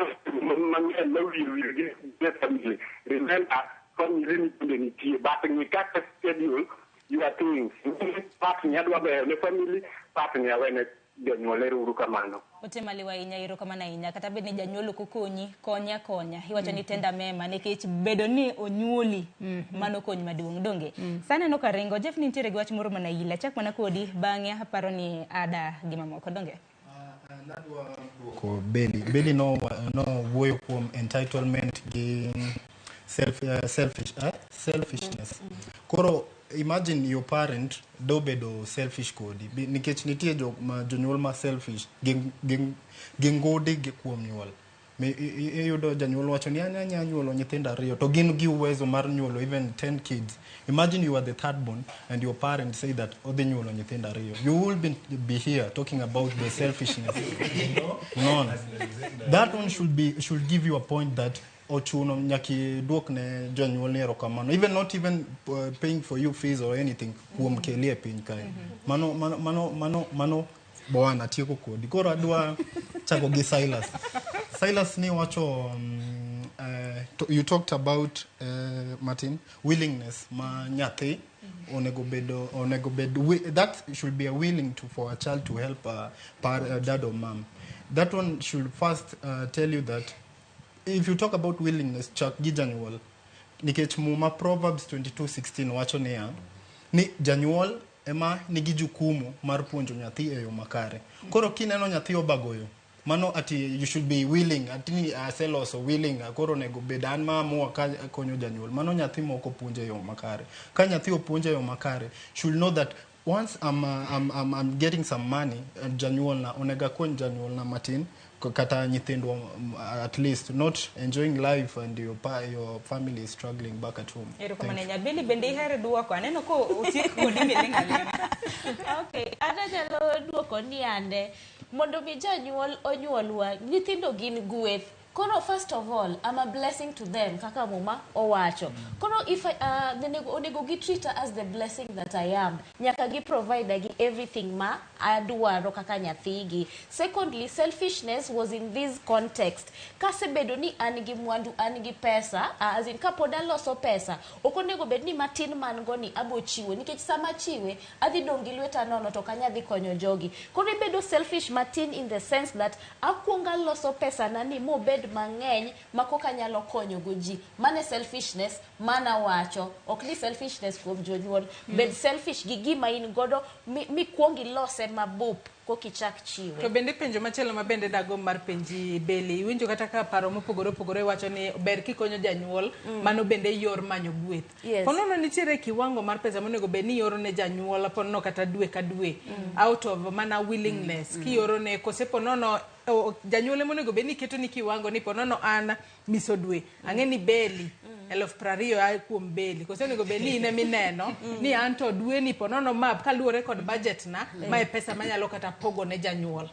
mangel lawi family. Remember family ni community but ni kata schedule you are doing. Partner ya the family partner when Jonyuol uru kamano. Otemaliwa inya kamana inya kata bed ni Janyuol kukonyi konya iwacho ni tenda mema nikech bedo ni onyuoli mano konyi maduong' donge sana no karingo Jeff nitiere gi wach moro mana ila chak mana kodi bang'e aparo ni ada gima moko donge ko Beli no wuoyo kuom entitlement gi selfishness koro imagine your parent do bedo selfish kodi nikech nitie jonyuol ma selfish gingudi gi kuom nyuol yudo janyuol wacho ni anya nyuolo nyithindo ariyo to gin gi uwezo mar nyuolo even 10 kids. Imagine you are the third born and your parents say that odhi nyuolo nyithindo ariyo. You will be here talking about the selfishness. No. That one should give you a point that ochuno nyaki duok ne jonyuol ni erokamano, even not even paying for you fees or anything kuom kelie piny kae. Mano bwana tieko kodi. Koro adwa chako gi Silas ni wacho you talked about Martin willingness ma nyathi onego bedo that should be a willing for a child to help dad or mom. That one should first tell you that if you talk about willingness chak gi janyuol nikech muma Proverbs 22:16 wacho ni janyuol ema nigi jukumu mar puonjo nyathi e yo makare. Koro kineno nyathi obagoyo mano ati you should be willing ati selos willing koro nego bedan ma mo konyo janyuol mano nyathi moko puonje yo makare. Ka nyathi opuonje yo makare should know that once I'm getting some money janyuol na onega kon janyuol na matin kata nyithindo at least not enjoying life and your family is struggling back at home. Erokamana Beli bende here duoko aneno ko utiek kodi milenga. Okay, adajalo duoko ni ande mondo mi janyuol onyuolwa nyithindo gin gweth. Koro first of all, I'm a blessing to them kaka muma owacho. Koro if onego gi treat as the blessing that I am. Nyaka gi provide gi everything ma adwaro kaka nyathigi. Secondly, selfishness was in this context. Kasebedo ni an gi mwandu an gi pesa, as in kapoda loso pesa, okonego bed ni matin man go ni abo chiwo nikech sama chiwe adhi dongi lweta nono to kanya dhi konyo jogi. Koro bedo selfish matin in the sense that akwonga loso pesa nani mo bed mang'eny makoka nyalo konyo goji. Mane selfishness mana wacho ok ni selfishness kuom jonyuol bed selfish gi gima in godo mi kuongi lose mabup kokichak chiwe. To bende penjo machielo ma bende dago mar penji Beli winjo kata ka paro mopogore wacho ni ber kikonyo janyuol mano bende yor manyo gweth. Yes. Ponono nitiere kiwango mar pesa monego be ni yoro ne janyuol ponono kata dwe ka dwe out of mana willingness kiyoro ne kose ponono janyuol monego be ni keto ni kiwango ni ponono an miso dwe ang'e ni Beli 20,000 ai kuom beli koso nego beni ine mineno ni anto dwe ni ponono map kaluore kod budget na mae pesa manyalo kata pogo ne janyuol.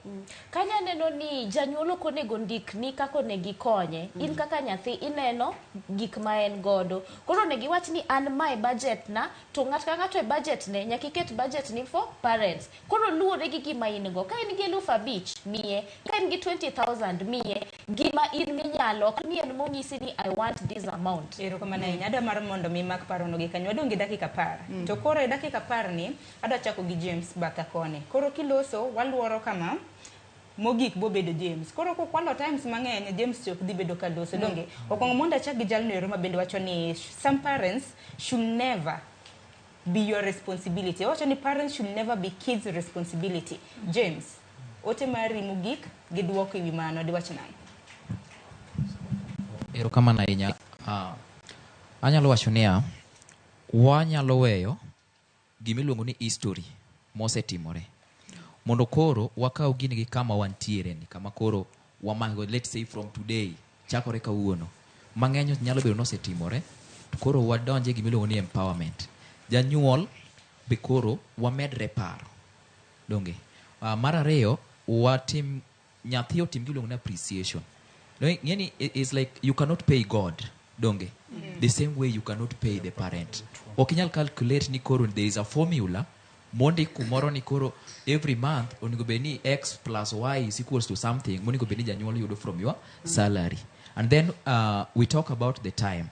Kanya neno ni janyuol ok onego ndik ni kako negi konye in kaka nyathi ineno gik ma en godo koro negi wach ni an my budget na to ng'at ka ng'ato e budget ne nyaka iket budget ni for parents koro luore gi gima in go ka in gi 5,000 miye ka in gi 20,000 miye gima in minyalo ni en monyisi ni I want this amount. Ero kama na ada mar mondo mi mak paro no gi kanyo dongi dakika 10 to koro e dakika 10 ni ada chako gi James baka kone koro kiloso waluoro kama mogik bo bedo James koro ko kwalo times mang'eny James chok dhi bedo ka loso donge okongo mondo achak gi jalno ero ma bende wacho ni some parents should never be your responsibility wacho ni parents should never be kids responsibility. James ote mari mogik gi duoko ewi mano di wach nang. Ero kama na inya anyalo wacho niya wanyalo weyo gimiluongo ni history mosetimore mondo koro wakao gini gi kama wantiere ni kama koro wamango let's say from today chakore kawuono mang'eny nyalo bedo nosetimore koro wadonje gimiluongo ni empowerment janyuol be koro wamedre paro donge mar ariyo watim nyathi otim gimiluongo ni appreciation yani it's like you cannot pay God donge the same way you cannot pay the parent okinyal calculate ni koro there is a formula mondi kumoro ni koro every month onigo beni x plus y is equals to something monigo beni janyuol yudo from your salary and then we talk about the time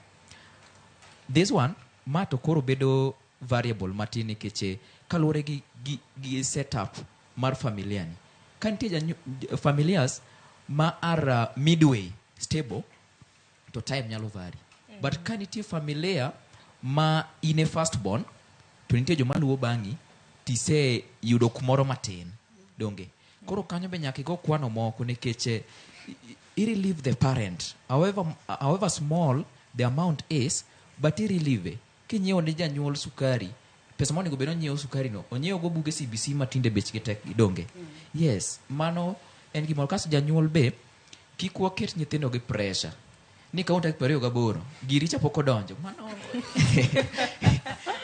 this one mato koro bedo variable matini keche kalore gi setup mar familia ni kantie familias ma are midway stable to time nyalo vary but kanitie familia ma ine first born to nitie joma luwo bangi tise yudo kumoro matin donge koro kanyo be nyaka go kwano moko nikech irelieve the parent however small the amount is but irelieve kinyiewo ne janyuol sukari pesa monego bedo nyiewo sukari no onyiewo go buge CBC matinde bechgi tek donge yes mano en gimoro kaso janyuol be kik waket nyithindo gi pressure ni kaunta 28 giri cha pok odonjo mano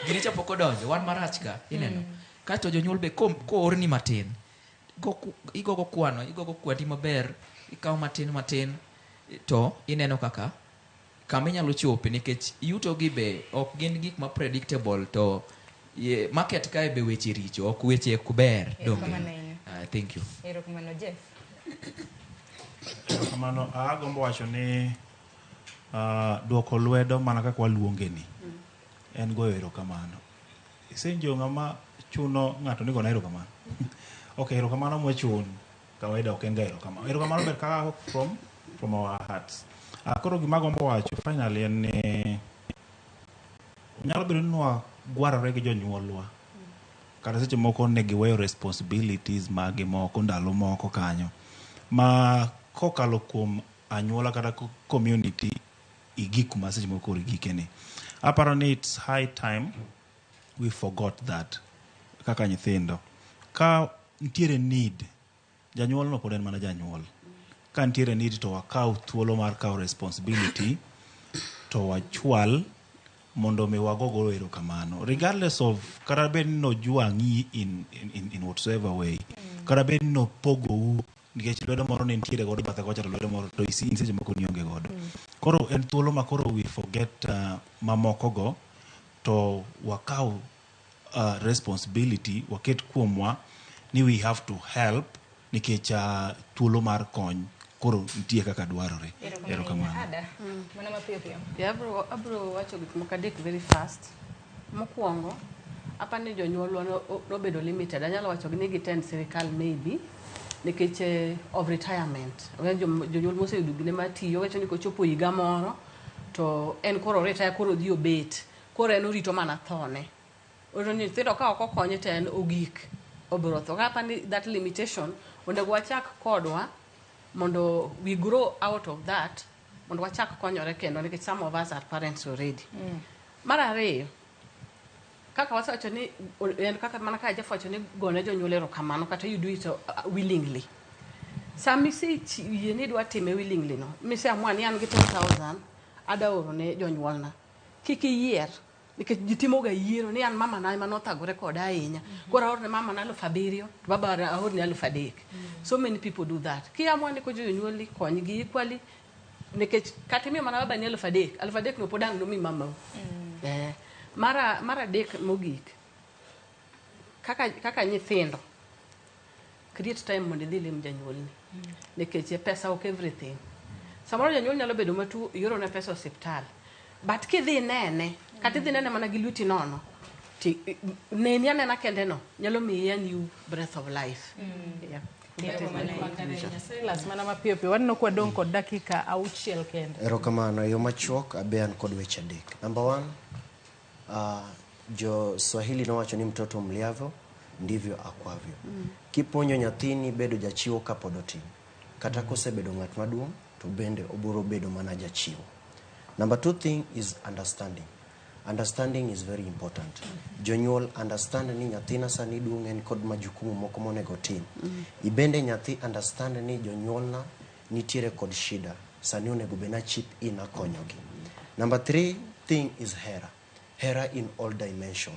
giri cha pok odonjo wan marach ka ineno kasto jonyuol be ko orni matin igogo kwano kwati maber ikaw matin to ineno kaka kama inyalo chope nikech yuto gi be ok gin gik ma predictable to market kae be weche richo ok weche kuber donge thank you. Ero kamano Jeff. Kamano agombo wacho ni duoko lwedo mana kaka waluonge ni en goyo erokamano isenjo ng'ama chuno ng'ato ni go na erokamano okay erokamano mochun kawaida ok en ga erokamano ber kaka from our hearts koro gima gombo wacho finally en ni nyalo bedo ni wagwarore gi jonyuolwa kata seche moko ne giweyo responsibilities magi moko ndalo moko kanyo ma kokalo kuom anyuola kata community igik ma seche moko igikeni aparo ni it's high time we forgot that kaka nyithindo ka ntiere need janyuol no pod en mana janyuol ka ntiere need to wakaw thuolo mar kaw responsibility to wachwal mondo mi wagogo erokamano regardless of kata bed no juangi in whatsoever way kata bed no pogo nikech lwedo moro ne ntiere godo bathe kocha to lwedo moro to isi seche moko nionge godo koro en thuolo ma koro we forget mamoko go to wakaw responsibility waket kuomwa ni we have to help nikech thuolo mar kony koro nitie kaka dwarore erokamano mana mapiyo abro wacho gik moko adek very fast mokwongo apani jonyuolwa no bedo limited anyalo wacho ni gitend sirikal maybe nikech of retirement jonyuol moseyudo gine matiyo wacho ni kochopo higa moro to en koro retire koro dhi obet koro en orito mana thone oro ni nyithindo ka ok okonye to en ogik obiro tho kapani that limitation onego wachak kodwa mondo we grow out of that mondo wachak konyore kendo nikech some of us are parents already mar ariyo kaka wasawacho ni en kaka mana ka Jeff wacho ni gone jonyuol erokamano kata you do it willingly sami se yie ni dwa time willingly no mise amua ni an gi 10,000 adaoro ne jonyuolna kik iyier nikech ji timo ga yiero ni an mama na ema nothagore koda ahinya koro aor ne mama na 7,000 to baba aor ne 3,000. So many people do that. Kiamua ni ko jonyuoli konygi equally nikech katimi mana baba ni 3,000 no podang no mi mama. Mara dek mogik kaka nyithindo create time mondo idhi lim janyuolni nikech pesa ok everything. Samoro janyuol nyalo bedo matu yoro na pesa osiptal but kidhi nene kata idhi nene mana gi luti nono ti neni anena kende no nyalo miya new breath of life. Silas mana mapiyo piyo wanno kwa dong kod dakika 6 kende. Erokamano yo machuok abean kod weche adek. Number 1, jo Swahili nowacho ni mtoto mliavyo ndivyo akwavyo. Kiponyo nyathini bedo jachiwo kapod otin. Kata kosebedo ng'at maduong' to bende obiro bedo mana jachiwo. Number 2 thing is understanding. Understanding is very important. Jonyuol understand ni nyathina sani duong' en kod majukumu moko monego tim. Ibende nyathi understand ni jonyuolna nitiere kod shida. Sani onego bena chip in akonyogi. Number 3 thing is hera. Hera in all dimension.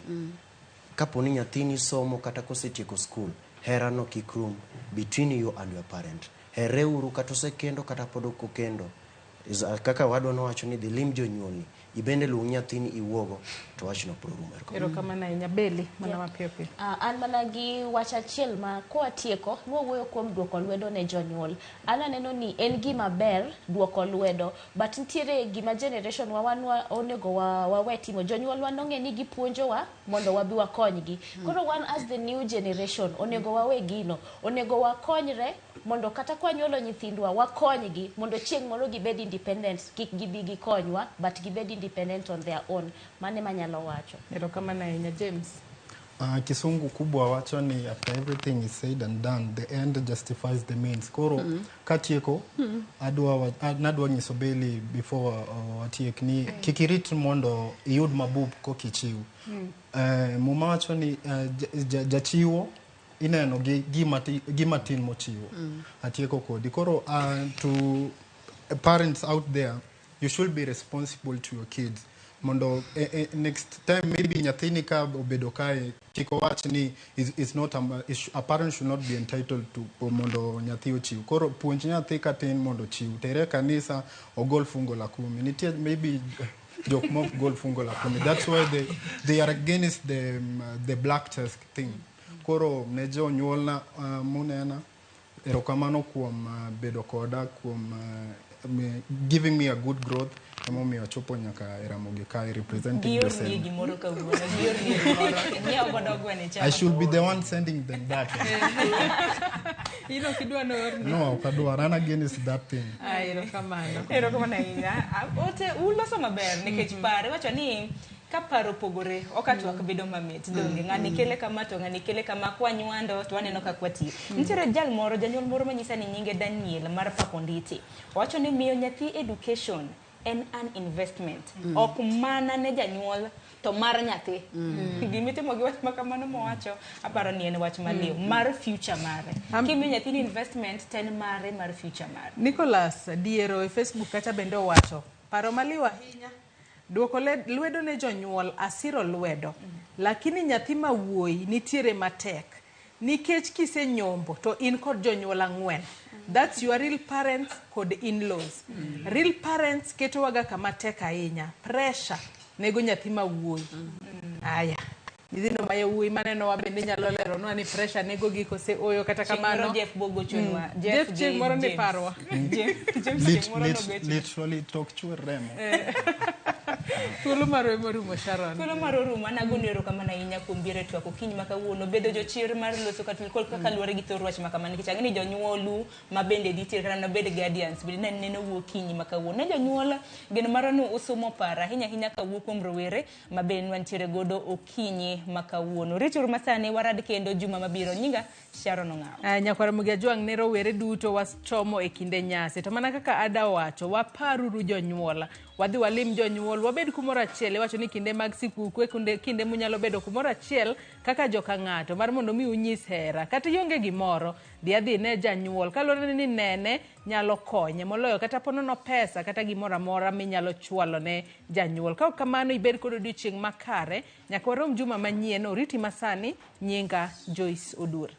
Kaponi nyathini somo kata kosetieko school, hera no kikrum between you and your parent. Hereuru katose kendo kata podoko kendo. Kaka wadwa no wacho ni lim jonyuolni. Ibende luong nyathini iwogo to wach no prorumer. Erokamano ahinya Beli mana mapiyo piyo. An mana gi wach achiel ma kwatieko wuoyo kuom duoko lwedo ne jonyuol. An aneno ni en gima ber duoko lwedo but nitiere gima generation wanwa onego wawe timo. Jonyuol wanong'e ni gipuonjowa mondo wabi wakonygi. Koro wan as the new generation onego wawe gino, onego wakonyre mondo kata kwanyuolo nyithindwa wakonygi mondo chieng' moro gibed independent, kik gibi gikonywa but gibed independent on their own. Mane manyalo wacho. Erokamano ahinya James. Kisungu kubwa wacho ni after everything is said and done, the end justifies the means. Koro katieko nadwa nyiso Beli before watiek ni kikirit mondo iyud mabub kokichiw. Muma wacho ni jachiwo ineno gima tin mochiwo. Atieko kodi. Koro to parents out there, you should be responsible to your kids. Mondo next time maybe nyathini ka obedo kae kiko wach ni is not a parent should not be entitled to mondo nyathi ochiw. Koro puonj nyathi ka tin mondo chiw. Tere kanisa ogol fungo la 10. Nitie maybe jok mok gol fungo la 10. That's why they are against the black task thing. Koro ne jonyuolna munena erokamano kuom bedo koda kuom giving me a good growth. Emomi ochopo nyaka Ramogi kai representing the same. I should be the one sending them that. No, kadwa run against that thing. Erokamano ahinya. Ote uloso maber nikech pare wacho ni kaparo pogore okatwak bedo mamit donge ng'ani kele kama to ng'ani kele kama kwanywando to waneno ka kwati. Nitiere janyuol moro manyisa ni nyinge Daniel mar Paponditi. Wacho ni miyo nyathi education en an investment. Ok mana ne janyuol to mar nyathi. Gimitimo gi wach makamano mowacho aparo ni en wach maliw mar future mare. Kimi nyathi ni investment ten mare mar future mare. Nicholas Diero e Facebook kacha bende owacho paro maliw ahinya. Duoko lwedo ne jonyuol asiro lwedo. Lakini nyathi ma wuoyi nitiere matek. Nikech kise nyombo to in kod jonyuol ang'wen. That's your real parents kod in-laws. Real parents keto waga kama tek ahinya. Pressure nego nyathi ma wuoyi. Aya. Nyithindo ma yawuoyi maneno wa bende nyalo lero no ni pressure nego gi kose oyo kata kamano. Jeff Bogo chunwa. Jeff moro ni parwa. Literally talk chwe remo. Thuolo maro morumo Sharon. Thuolo maro rumo anagono erokamano ahinya kuom biero twako kiny makawuono bedo jochir mar loso katul kaka luore gi thor wach makamano nikech ang'e ni jonyuolu ma bende ditiere kana no bed guardians bende neno wuok kiny makawuono. Ne jonyuol geno maro no usomo para ahinya kawuok kuom rowere ma bende wantiere godo okinyi makawuono. Ritur masane warad kendo juma mabiro nyinga Sharon Ong'aw. Nyakwara Mugi Ajwang' ne rowere duto wachomo e kinde nyasi. To mana kaka ada wacho waparuru jonyuola. Wadhi walim jonyuol wabed kumoro achiel. Iwacho ni kinde mag sikuku kinde munyalo bedo kumoro achiel kaka joka ng'ato mar mondo mi unyis hera. Kata ionge gimoro, dhi ne janyuol. Kaluwore ni nene nyalo konye moloyo kata ponono pesa kata gimoro amora minyalo chwalo ne janyuol. Ka kamano ibed kod odiochieng' makare. Nyaka warom juma manyien. Oriti masani, nyinga Joyce Odur.